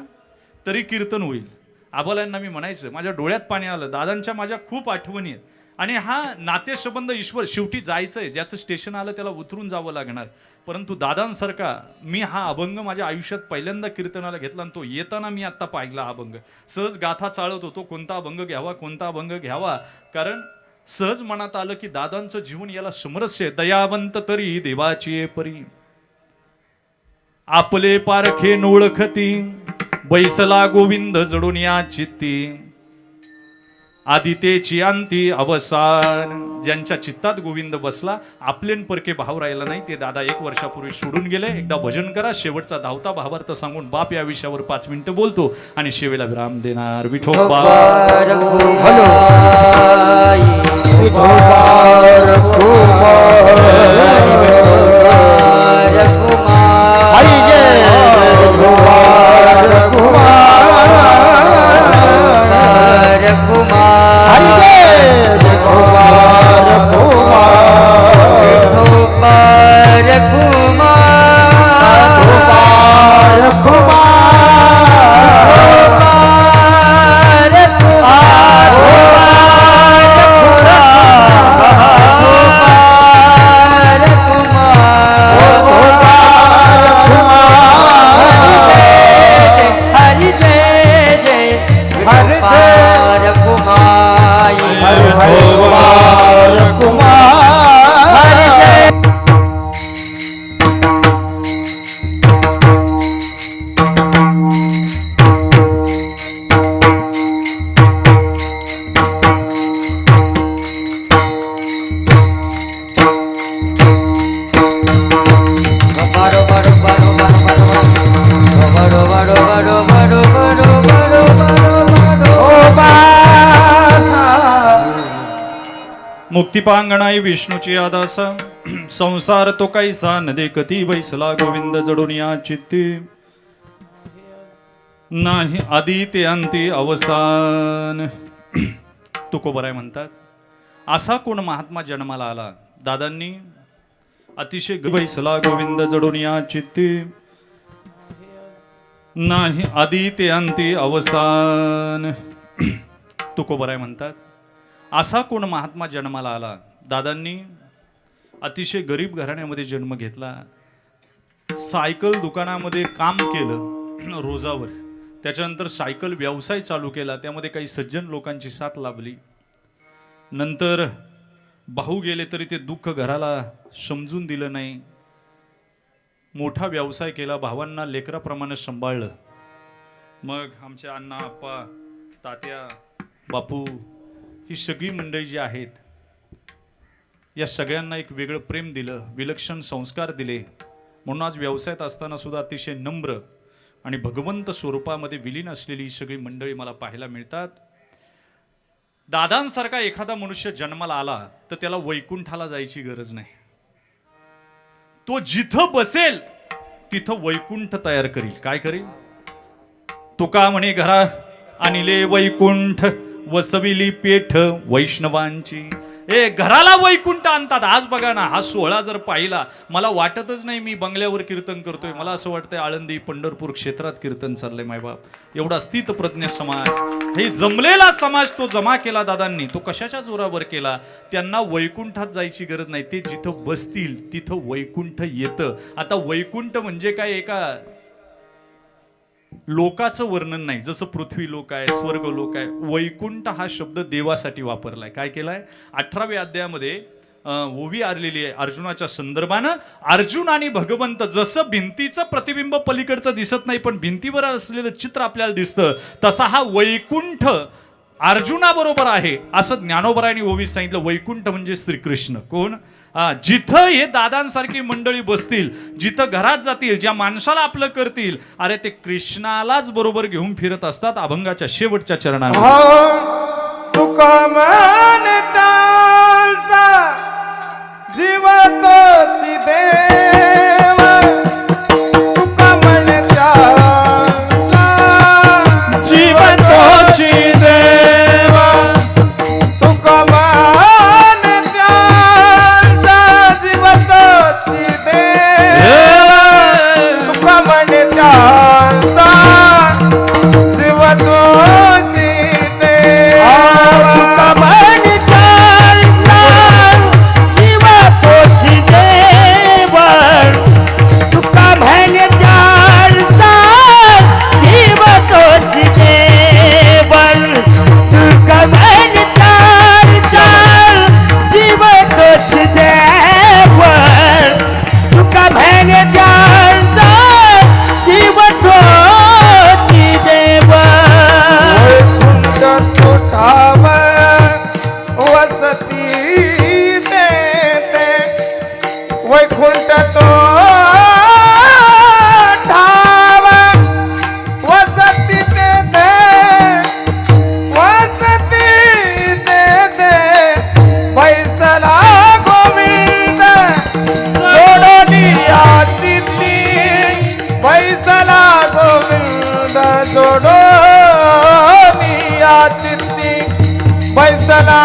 तरी कीर्तन होईल. आबालांना मी म्हणायचं, माझ्या डोळ्यात पाणी आलं. दादांच्या माझ्या खूप आठवणी आहेत. आणि हा नातेसंबंध ईश्वर, शेवटी जायचंय, ज्याचं स्टेशन आलं त्याला उतरून जावं लागणार. परंतु दादांसारखा मी हा अभंग माझ्या आयुष्यात पहिल्यांदा कीर्तनाला घेतला आणि तो येताना मी आता पाहिला. अभंग सहज गाथा चालत होतो, कोणता अभंग घ्यावा, कारण सहज मनात आलं की दादांचं जीवन याला समरस्य. दयावंत तरी देवाची परी, आपले पारखे नोळखती, बैसला गोविंद जडून या चित्ती, आदितेची अंती अवसान. ज्यांच्या चित्तात गोविंद बसला, आपलेन परके भाव राहिला नाही, ते दादा 1 वर्षापूर्वी सोडून गेले. एकदा भजन करा, शेवटचा धावता भावार्थ सांगून बाप या विषयावर 5 मिनिटं बोलतो आणि शेवेला विराम देणार. विठोबा मुक्तिपांगणाई विष्णूची आदासा, संसार तो कैसा नदे कती, बैसला गोविंद जडून या चित्ती, नाही आदी ते अंती अवसान. तुकोबराय म्हणतात, असा कोण महात्मा जन्माला आला. दादांनी अतिशय बैसला गोविंद जडून या चित्ती, नाही आदी ते अंती अवसान. तुकोबराय म्हणतात, असा कोण महात्मा जन्माला आला. दादांनी अतिशय गरीब घराण्यामध्ये जन्म घेतला. सायकल दुकानामध्ये काम केलं रोजावर. त्याच्यानंतर सायकल व्यवसाय चालू केला. त्यामध्ये काही सज्जन लोकांची साथ लाभली. नंतर भाऊ गेले तरी ते दुःख घराला समजून दिलं नाही. मोठा व्यवसाय केला, भावांना लेकराप्रमाणे सांभाळलं. मग आमच्या अण्णा, आप्पा, तात्या, बापू, ही सगळी मंडळी जी आहेत, या सगळ्यांना एक वेगळं प्रेम दिलं, विलक्षण संस्कार दिले. म्हणून आज व्यवसायात असताना सुद्धा अतिशय नम्र आणि भगवंत स्वरूपामध्ये विलीन असलेली ही सगळी मंडळी मला पाहायला मिळतात. दादांसारखा एखादा मनुष्य जन्माला आला तर त्याला वैकुंठाला जायची गरज नाही. तो जिथं बसेल तिथं वैकुंठ तयार करील. काय करील? तुका म्हणे घरा आणले वैकुंठ, वसविली पेठ वैष्णवांची. घराला वैकुंठ आणतात. आज बघा ना, हा सोहळा जर पाहिला, मला वाटतच नाही मी बंगल्यावर कीर्तन करतोय. मला असं वाटतंय आळंदी पंढरपूर क्षेत्रात कीर्तन चाललंय. मायबाप, एवढा स्थितप्रज्ञ समाज, हे जमलेला समाज तो जमा केला दादांनी. तो कशाच्या जोरावर केला? त्यांना वैकुंठात जायची गरज नाही. ते जिथं बसतील तिथं वैकुंठ येतं. आता वैकुंठ म्हणजे काय, एका लोकाचं वर्णन नाही. जसं पृथ्वी लोक आहे, स्वर्ग लोक आहे. वैकुंठ हा शब्द देवासाठी वापरलाय. काय केलाय? 18व्या अध्यायामध्ये ओवी आलेली आहे अर्जुनाच्या संदर्भानं. अर्जुन आणि भगवंत, जसं भिंतीचं प्रतिबिंब पलीकडचं दिसत नाही पण भिंतीवर असलेलं चित्र आपल्याला दिसतं, तसा हा वैकुंठ अर्जुनाबरोबर आहे असं ज्ञानोबरायांनी ओवीत सांगितलं. वैकुंठ म्हणजे श्रीकृष्ण. कोण? जिथं हे दादांसारखी मंडळी बसतील, जिथं घरात जातील, ज्या माणसाला आपलं करतील, अरे ते कृष्णालाच बरोबर घेऊन फिरत असतात अभंगाच्या शेवटच्या चरणामध्ये. तुका मानताचा जीव तोची देव तुका म्हणत्याचा जीव तोची देव तुका मानत्याचा जीव तोची देव तुका म्हणत्याचा जीव तोची देव तुका म्हणत्याचा जीव तोची देव तुका म्हणत्याचा जीव तोची देव तुका म्हणत्याचा जीव तोची देव तुका म्हणत्याचा जीव तोची देव वैकुंठ तुठाव वसती देते वैकुंठ तो ठाव वसती देते वसती देते बैसला गोविंद जोडोनी आतिथी बैसला गोविंद जोडोनी आतिथी बैसला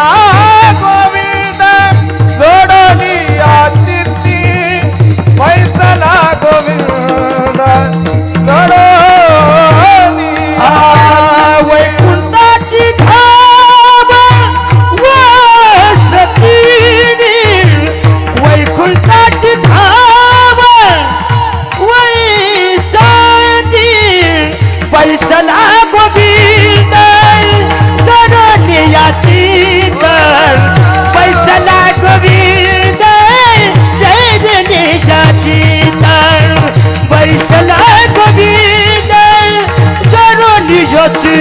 गोविंद जोडोनी आतिथी बैसला गोविंद जोडोनी वैकुंठाची धाम वसतीनी वैकुंठाची धाम वैसती बैसला गोविंद जोडोनियाची बैसला गोविंद जयनियाची बैसला गोविंद जोडोनियाची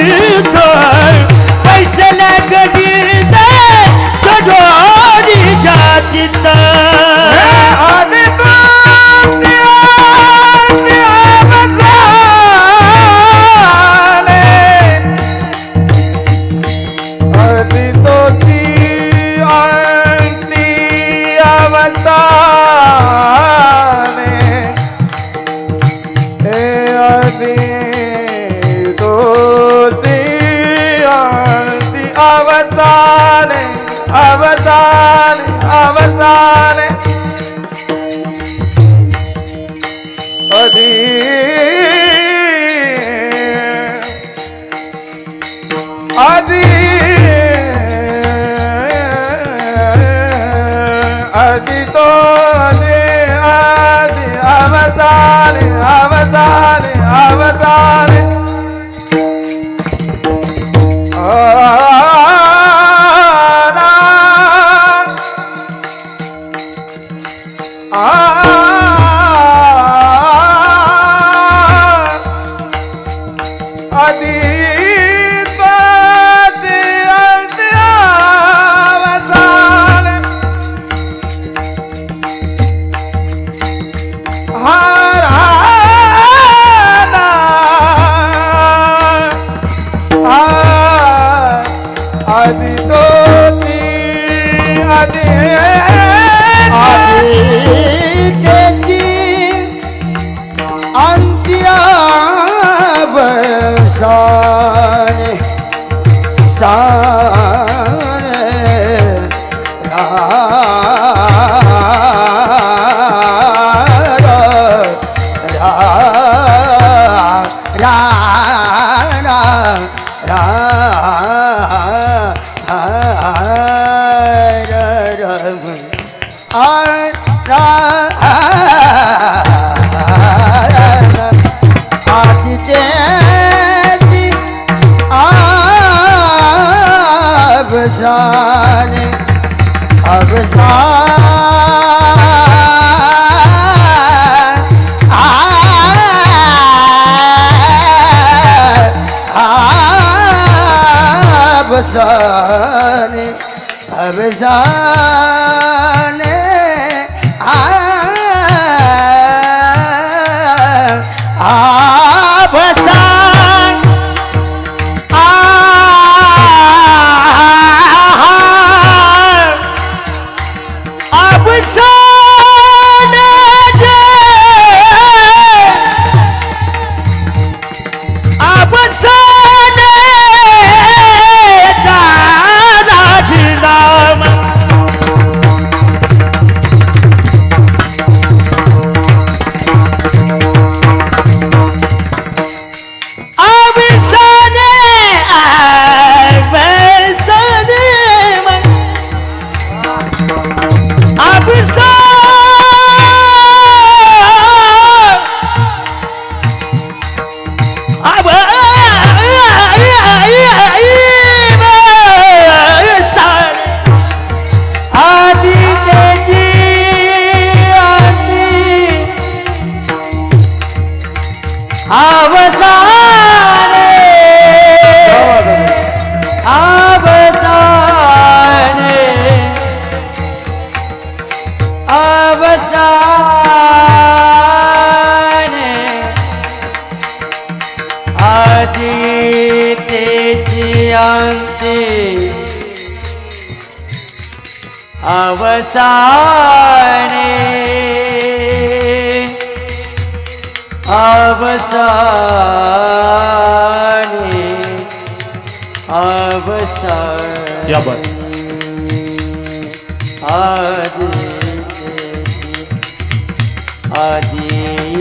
बैसला गोविंद जोडोनियाची अवसान अवसान अधी अधी अधी तो आदि अवसान अवसान अवसान आदि दोती आदि आदि केची अंत्यावसाने साने रा रा रा रा अवसाने अवसाने अवसाने आभसान आभसान आभसान राम अवसाने अवसाने अवसाने क्या बात आदिते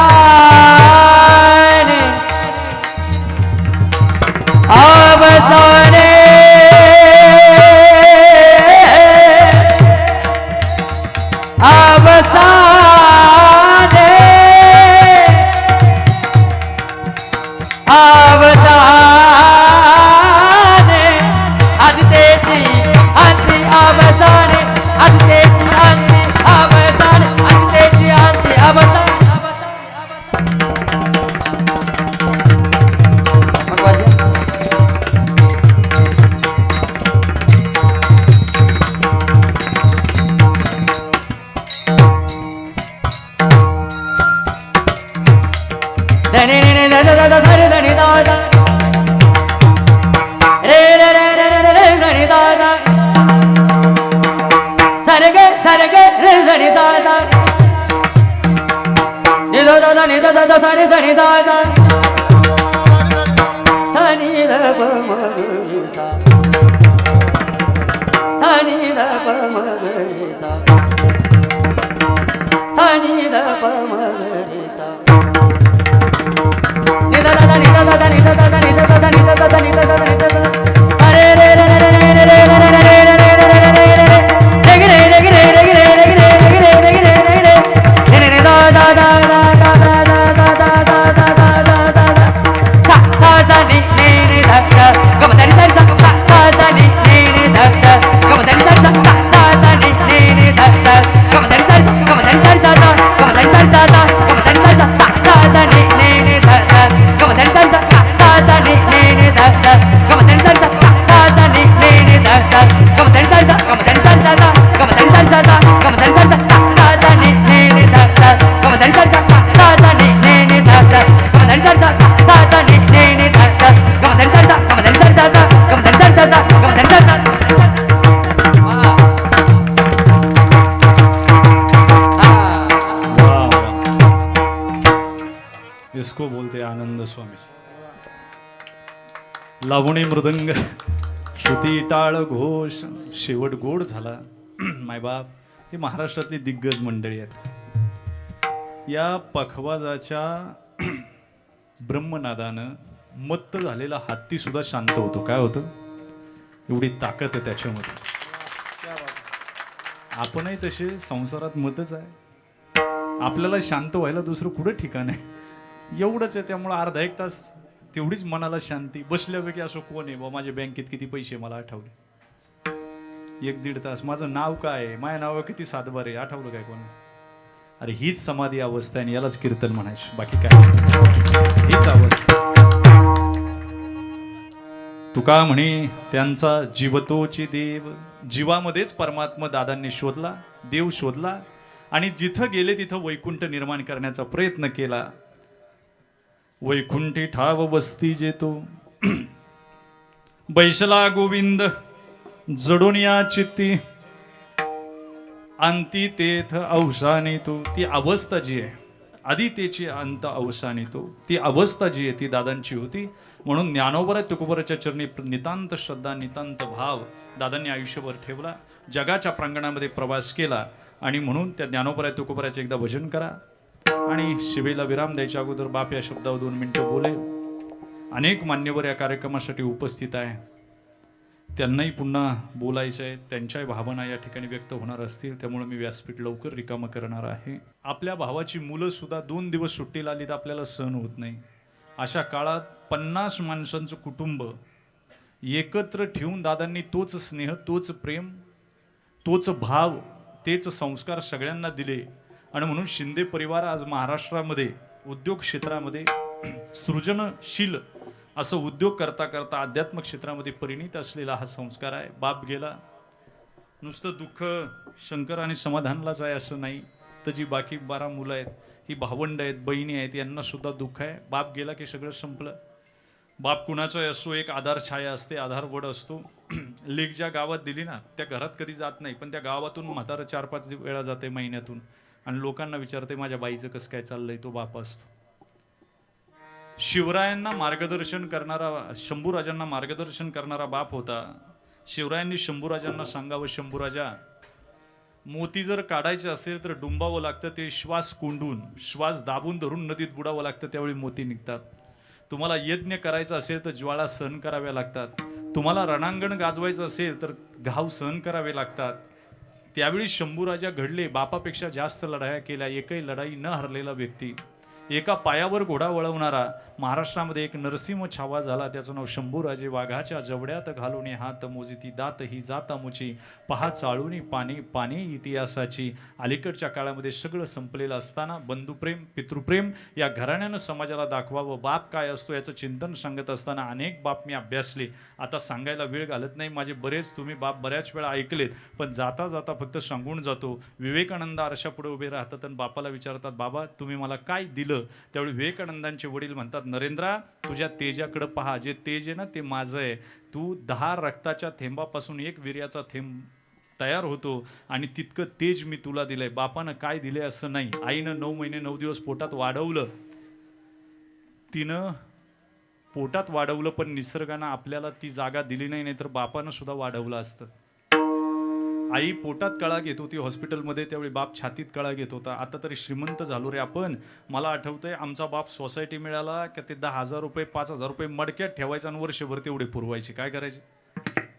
अंति अवसाने अवसाने अवसाने अवसाने अवसाने आदितेची अंति अवसाने आदितेची अंति अवसाने आदितेची अंति अवसाने धनी नी दा दा दा धनी धनी दा दा रे रे रे रे रे रे धनी दा दा सरगे सरगे रे धनी दा दा नी दा दा दा नी दा दा दा धनी धनी दा दा धनी रे ब म रे सा धनी रे ब म रे सा धनी रे ब म रे सा इसको बोलते आनंद स्वामी. लावणी मृदंग श्रुती टाळ घोष शेवट गोड झाला. मायबाप ही महाराष्ट्रातली दिग्गज मंडळी आहेत. या पखवाजाच्या ब्रह्मनादानं मत्त झालेला हत्ती सुद्धा शांत होतो. काय होतं? एवढी ताकद आहे त्याच्यामध्ये. आपणही तसे संसारात मतच आहे. आपल्याला शांत व्हायला दुसरं कुठं ठिकाण आहे? एवढंच आहे. त्यामुळे अर्धा एक तास तेवढीच मनाला शांती. बसल्यापैकी असं कोण आहे बा माझ्या बँकेत किती पैसे मला आठवले. 1-1.5 तास माझं नाव काय आहे, माझ्या नावावर किती सातबार आहे आठवलं काय कोण? अरे हीच समाधी अवस्था आहे आणि यालाच कीर्तन म्हणायचं, बाकी काय हीच अवस्था. तुका म्हणे त्यांचा जीवतोची देव, जीवामध्येच परमात्मा दादांनी शोधला, देव शोधला आणि जिथं गेले तिथं वैकुंठ निर्माण करण्याचा प्रयत्न केला. वैकुंठी ठाव वस्ती जेतो बैसला गोविंद जडून या चित्ती अंती तेथ अवसानी तो. ती अवस्था जी आहे आधी त्याची अंत अवसानी तो, ती अवस्था जी आहे ती दादांची होती. म्हणून ज्ञानोबा तुकोबराच्या चरणी नितांत श्रद्धा नितांत भाव दादांनी आयुष्यभर ठेवला. जगाच्या प्रांगणामध्ये प्रवास केला आणि म्हणून त्या ज्ञानोबा तुकोबराचे एकदा भजन करा आणि शिवेला विराम द्यायच्या अगोदर बाप या शब्दावर 2 मिनिटं बोले. अनेक मान्यवर या कार्यक्रमासाठी उपस्थित आहे, त्यांनाही पुन्हा बोलायचं आहे, त्यांच्याही भावना या ठिकाणी व्यक्त होणार असतील, त्यामुळे मी व्यासपीठ लवकर रिकामं करणार आहे. आपल्या भावाची मुलं सुद्धा 2 दिवस सुट्टीला आली तर आपल्याला सहन होत नाही. अशा काळात 50 माणसांचं कुटुंब एकत्र ठेवून दादांनी तोच स्नेह, तोच प्रेम, तोच भाव, तेच संस्कार सगळ्यांना दिले. आणि म्हणून शिंदे परिवार आज महाराष्ट्रामध्ये उद्योग क्षेत्रामध्ये सृजनशील असं उद्योग करता करता अध्यात्म क्षेत्रामध्ये परिणित असलेला हा संस्कार आहे. बाप गेला, नुसतं दुःख शंकर आणि समाधानलाच आहे असं नाही, तर जी बाकी 12 मुलं आहेत, ही भावंड आहेत, बहिणी आहेत, यांना सुद्धा दुःख आहे. बाप गेला की सगळं संपलं. बाप कुणाचा असो, एक आधार छाया असते, आधार वड असतो. लेक ज्या गावात दिली ना त्या घरात कधी जात नाही, पण त्या गावातून म्हातारं 4-5 वेळा जाते महिन्यातून आणि लोकांना विचारते माझ्या बाईचं कसं काय चाललंय. तो बाप असतो. शिवरायांना मार्गदर्शन करणारा, शंभूराजांना मार्गदर्शन करणारा बाप होता. शिवरायांनी शंभूराजांना सांगावं, शंभूराजा मोती जर काढायचे असेल तर डुंबावं लागतं, ते श्वास कोंडून श्वास दाबून धरून नदीत बुडावं लागतं, त्यावेळी मोती निघतात. तुम्हाला यज्ञ करायचा असेल तर ज्वाळा सहन कराव्या लागतात. तुम्हाला रणांगण गाजवायचं असेल तर घाव सहन करावे लागतात. त्यावेळी शंभूराजा घडले. बापापेक्षा जास्त लढाया केल्या, एकही लढाई न हरलेला व्यक्ती, एका पायावर घोडा वळवणारा. महाराष्ट्रामध्ये एक नरसिंह छावा झाला, त्याचं नाव शंभूराजे. वाघाच्या जवड्यात घालून हात मोजिती दात ही जाता मुची, पहा चाळूनी पाणी पाणी इतिहासाची. अलीकडच्या काळामध्ये सगळं संपलेलं असताना बंधुप्रेम, पितृप्रेम या घराण्यानं समाजाला दाखवावं, बाप काय असतो याचं चिंतन सांगत असताना अनेक बाप मी अभ्यासले. आता सांगायला वेळ घालत नाही, माझे बरेच तुम्ही बाप बऱ्याच वेळा ऐकलेत, पण जाता जाता फक्त सांगून जातो. विवेकानंद आरशापुढे उभे राहतात आणि बापाला विचारतात, बाबा तुम्ही मला काय दिलं? त्यावेळी विवेकानंदांचे वडील म्हणतात, नरेंद्रा तुझ्या तेजाकडे पहा, जे तेज आहे ना ते माझं आहे. तू 10 रक्ताच्या थेंबापासून 1 वीर्याचा थेंब तयार होतो आणि तितकं तेज मी तुला दिलंय. बापानं काय दिले असं नाही. आईनं 9 महिने 9 दिवस पोटात वाढवलं, तिनं पोटात वाढवलं, पण निसर्गानं आपल्याला ती जागा दिली नाही, नाहीतर बापानं सुद्धा वाढवलं असतं. आई पोटात कळा घेत होती हॉस्पिटलमध्ये, त्यावेळी बाप छातीत कळा घेत होता. आता तरी श्रीमंत झालो रे आपण. मला आठवतंय आमचा बाप सोसायटी मिळाला की ते 10,000 रुपये 5,000 रुपये मडक्यात ठेवायचा आणि वर्षभर तेवढे पुरवायचे. काय करायचे?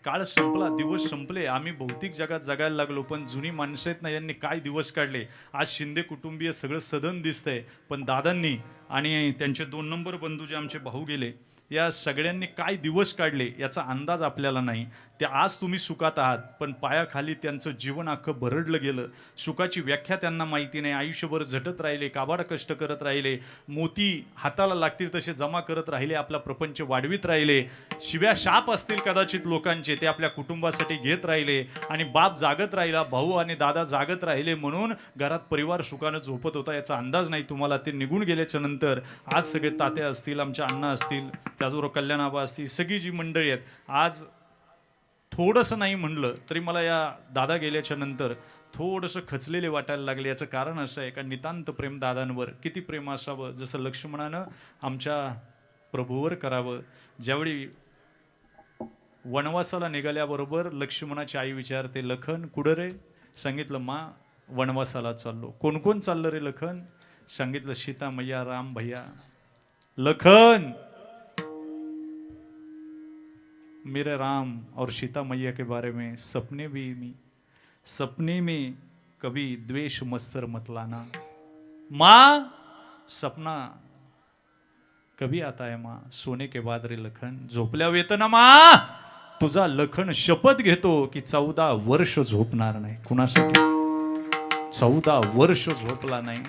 काळ संपला, दिवस संपले, आम्ही भौतिक जगात जगायला लागलो. पण जुनी माणसं आहेत ना, यांनी काय दिवस काढले. आज शिंदे कुटुंबीय सगळं सदन दिसतंय, पण दादांनी आणि त्यांचे 2 नंबर बंधू जे आमचे भाऊ गेले, या सगळ्यांनी काय दिवस काढले याचा अंदाज आपल्याला नाही. ते आज तुम्ही सुखात आहात, पण पायाखाली त्यांचं जीवन अख्खं भरडलं गेलं. सुखाची व्याख्या त्यांना माहिती नाही. आयुष्यभर झटत राहिले, काबाड कष्ट करत राहिले, मोती हाताला लागतील तसे जमा करत राहिले, आपला प्रपंच वाढवित राहिले. शिव्या शाप असतील कदाचित लोकांचे, ते आपल्या कुटुंबासाठी घेत राहिले आणि बाप जागत राहिला, भाऊ आणि दादा जागत राहिले, म्हणून घरात परिवार सुखानं झोपत होता. याचा अंदाज नाही तुम्हाला. ते निघून गेल्याच्या नंतर आज सगळे तात्या असतील, आमच्या अण्णा असतील, त्याचबरोबर कल्याणाबा असतील, सगळी जी मंडळी आहेत, आज थोडंसं नाही म्हणलं तरी मला या दादा गेल्याच्या नंतर थोडंसं खचलेले वाटायला लागले. याचं कारण असं आहे का नितांत प्रेम दादांवर किती प्रेम असावं, जसं लक्ष्मणानं आमच्या प्रभूवर करावं. ज्यावेळी वनवासाला निघाल्याबरोबर लक्ष्मणाची आई विचारते, लखन कुठं रे? सांगितलं, मा वनवासाला चाललो. कोण कोण चाललं रे लखन? सांगितलं, सीता मैया, राम भैया. लखन मेरे राम और सीता मैया के बारे में सपने में कभी द्वेष मत्सर मत लाना. माँ सपना कभी आता है माँ सोने के बाद रे लखन. झोपल्या वेतना माँ तुझा लखन शपथ घेतो की 14 वर्ष झोपणार नाही. कुणासाठी? 14 वर्ष झोपला नाही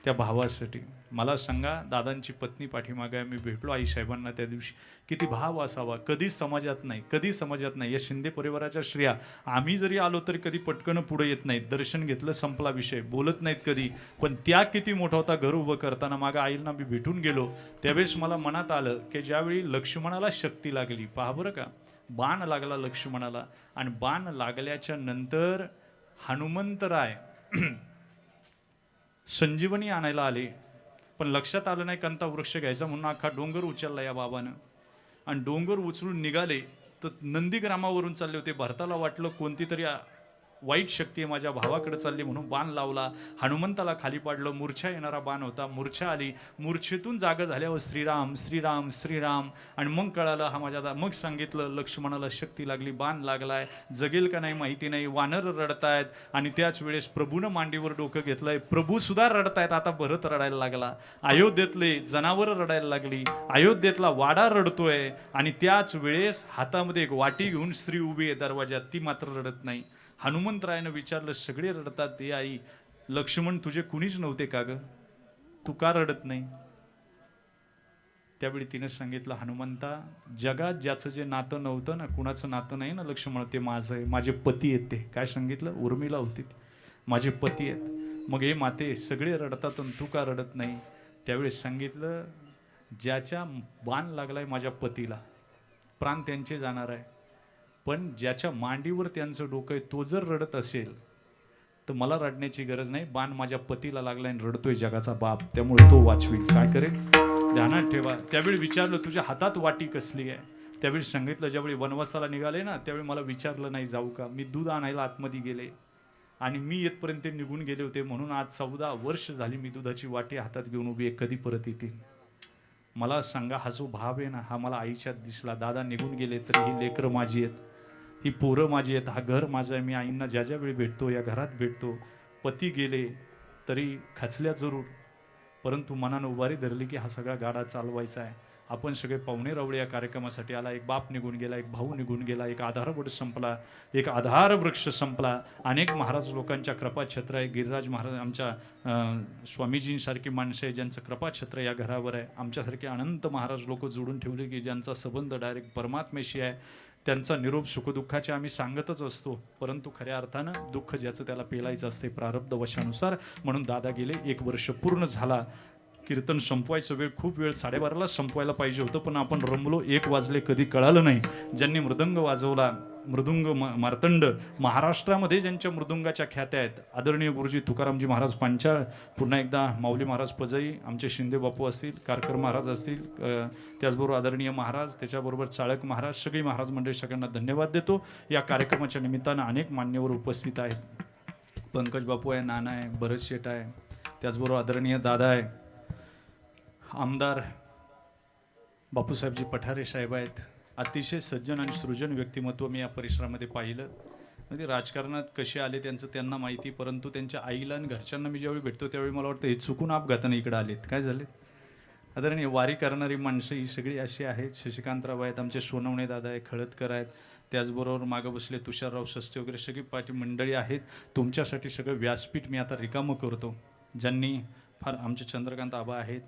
त्या भावासाठी. मला सांगा, दादांची पत्नी पाठीमागे मी भेटलो आई साहेबांना त्या दिवशी. किती भाव असावा, कधी समाजात नाही, कधी समाजात नाही. या शिंदे परिवाराच्या स्त्रिया आम्ही जरी आलो तरी कधी पटकन पुढे येत नाहीत. दर्शन घेतलं संपला विषय, बोलत नाहीत कधी. पण त्या किती मोठा होता घर उभं करताना. मागं आईला मी भेटून गेलो त्यावेळेस मला मनात आलं की ज्यावेळी लक्ष्मणाला शक्ती लागली, पहा बरं का, बाण लागला लक्ष्मणाला आणि बाण लागल्याच्या नंतर हनुमंतराय संजीवनी आणायला आले. पण लक्षात आलं नाही कंता वृक्ष घ्यायचा म्हणून अख्खा डोंगर उचलला या बाबानं आणि डोंगर उचलून निघाले तर नंदीग्रामावरून चालले होते. भरताला वाटलं कोणती तरी वाईट शक्ती आहे माझ्या भावाकडे चालली म्हणून बाण लावला. हनुमंताला खाली पाडलं. मूर्छा येणारा बाण होता. मूर्छा आली. मूर्छेतून जागा झाल्यावर श्रीराम श्रीराम श्रीराम आणि मग कळालं हा माझ्या मग सांगितलं लक्ष्मणाला शक्ती लागली, बाण लागलाय, जगेल का नाही माहिती नाही. वानर रडतायत आणि त्याच वेळेस प्रभूनं मांडीवर डोकं घेतलंय. प्रभू सुद्धा रडतायत. आता भरत रडायला लागला. अयोध्येतले जनावर रडायला लागली. अयोध्येतला वाडा रडतोय आणि त्याच वेळेस हातामध्ये एक वाटी घेऊन स्त्री उभी आहे दरवाजात, ती मात्र रडत नाही. हनुमंतरायानं विचारलं सगळे रडतात ते आई, लक्ष्मण तुझे कुणीच नव्हते का ग, तू का रडत नाही. त्यावेळी तिने सांगितलं हनुमंता, जगात ज्याचं जे नातं नव्हतं ना, कुणाचं नातं नाही ना लक्ष्मण, ते माझं आहे, माझे पती आहेत. ते काय सांगितलं, उर्मिला होती माझे पती आहेत. मग हे माते सगळे रडतात आणि तू का रडत नाही. त्यावेळी सांगितलं ज्याच्या बाण लागलाय माझ्या पतीला, प्राण त्यांचे जाणार आहे, पण ज्याच्या मांडीवर त्यांचं डोकं आहे तो जर रडत असेल तर मला रडण्याची गरज नाही. बाण माझ्या पतीला लागलाय आणि रडतोय जगाचा बाप, त्यामुळे तो वाचवील. काय करेल ध्यानात ठेवा. त्यावेळी विचारलं तुझ्या हातात वाटी कसली आहे. त्यावेळी सांगितलं ज्यावेळी वनवासाला निघाले ना त्यावेळी मला विचारलं नाही जाऊ का, मी दूध आणायला आतमध्ये गेले आणि मी येतपर्यंत निघून गेले होते म्हणून आज 14 वर्ष झाली मी दुधाची वाटी हातात घेऊन उभी आहे, कधी परत येतील. मला सांगा हा जो भाव आहे ना हा मला आईच्यात दिसला. दादा निघून गेले तरी ही लेकरं माझी आहेत, ही पोरं माझी आहेत, हा घर माझं आहे. मी आईंना ज्या ज्या वेळी भेटतो या घरात भेटतो. पती गेले तरी खचल्या जरूर, परंतु मनानं उभारी धरली की हा सगळा गाडा चालवायचा आहे. आपण सगळे पाहुणे रावळे या कार्यक्रमासाठी आला. एक बाप निघून गेला, एक भाऊ निघून गेला, एक आधारवड संपला, एक आधार वृक्ष संपला. अनेक महाराज लोकांच्या कृपाछत्र आहे. गिरिराज महाराज आमच्या स्वामीजींसारखी माणसं आहे ज्यांचं कृपाछत्र या घरावर आहे. आमच्यासारखे अनंत महाराज लोक जोडून ठेवले की ज्यांचा संबंध डायरेक्ट परमात्म्याशी आहे. त्यांचा निरोप सुखदुःखाचे आम्ही सांगतच असतो, परंतु खऱ्या अर्थानं दुःख ज्याचं त्याला पेलायचं असते प्रारब्ध वशानुसार. म्हणून दादा गेले, 1 वर्ष पूर्ण झाला. कीर्तन संपवायचं वेळ खूप वेळ 12:30ला संपवायला पाहिजे होतं, पण आपण रमलो. 1 वाजले कधी कळालं नाही. ज्यांनी मृदंग वाजवला, मृदुंग मार्तंड, महाराष्ट्रामध्ये ज्यांच्या मृदुंगाच्या ख्यात्या आहेत, आदरणीय गुरुजी तुकारामजी महाराज पांचाळ, पुन्हा एकदा माऊली महाराज पजई, आमचे शिंदे बापू असतील, कारकर महाराज असतील, त्याचबरोबर आदरणीय महाराज, त्याच्याबरोबर चाळक महाराज, सगळी महाराज मंडळी सगळ्यांना धन्यवाद देतो. या कार्यक्रमाच्या निमित्तानं अनेक मान्यवर उपस्थित आहेत. पंकज बापू आहे, नाना आहे, भरत शेठ आहे, त्याचबरोबर आदरणीय दादा आहे, आमदार बापूसाहेबजी पठारे साहेब आहेत. अतिशय सज्जन आणि सृजन व्यक्तिमत्व मी या परिसरामध्ये पाहिलं. म्हणजे राजकारणात कसे आले त्यांचं त्यांना माहिती, परंतु त्यांच्या आईला आणि घरच्यांना मी ज्यावेळी भेटतो त्यावेळी मला वाटतं हे चुकून अपघाताने इकडे आलेत. काय झाले आदरणीय वारी करणारी माणसं ही सगळी अशी आहेत. शशिकांतराव आहेत, आमचे सोनवणे दादा आहे, खळदकर आहेत, त्याचबरोबर मागं बसले तुषारराव सस्ते वगैरे सगळी पाठी मंडळी आहेत. तुमच्यासाठी सगळं व्यासपीठ मी आता रिकामं करतो. ज्यांनी फार आमचे चंद्रकांत आबा आहेत,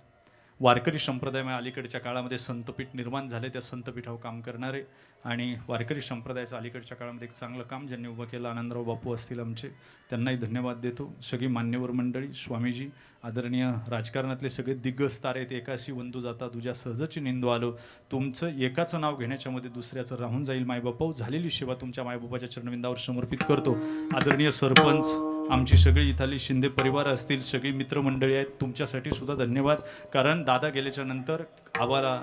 वारकरी संप्रदायामध्ये अलीकडच्या काळामध्ये संतपीठ निर्माण झाले, त्या संतपीठावर काम करणारे आणि वारकरी संप्रदायाचं अलीकडच्या काळामध्ये एक चांगलं काम ज्यांनी उभं केलं, आनंदराव बापू असतील आमचे, त्यांनाही धन्यवाद देतो. सगळी मान्यवर मंडळी, स्वामीजी, आदरणीय राजकारणातले सगळे दिग्गज तारे आहेत. एकाशी वंदू जाता तुझ्या सहजची निंदू आलो. तुमचं एकाचं नाव घेण्याच्यामध्ये दुसऱ्याचं राहून जाईल. मायबापाऊ झालेली सेवा तुमच्या मायबापाच्या चरणविंदावर समर्पित करतो. आदरणीय सरपंच, आमची सगळी इथली शिंदे परिवार असतील, सगळी मित्रमंडळी आहेत, तुमच्यासाठी सुद्धा धन्यवाद. कारण दादा गेल्याच्या नंतर आबाला,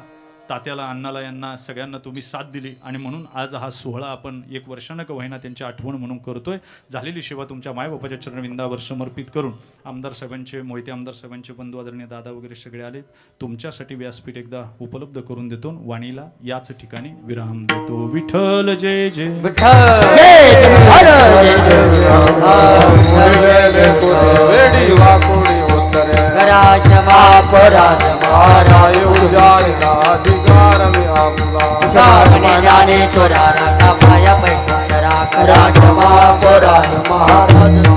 तात्याला, अण्णाला, यांना सगळ्यांना तुम्ही साथ दिली आणि म्हणून आज हा सोहळा आपण 1 वर्षानं का होईना त्यांची आठवण म्हणून करतोय. झालेली सेवा तुमच्या मायबापाच्या चरणविंदावर समर्पित करून आमदार साहेबांचे, मोहिते आमदार साहेबांचे बंधू आदरणीय दादा वगैरे सगळे आले. तुमच्यासाठी व्यासपीठ एकदा उपलब्ध करून देतो. वाणीला याच ठिकाणी विराम देतो. विठ्ठल जय जय विठ्ठल जय करा क्षमा अपराध ज्ञानेश्वरा पाया पैठरा करा क्षमा अपराध महाराज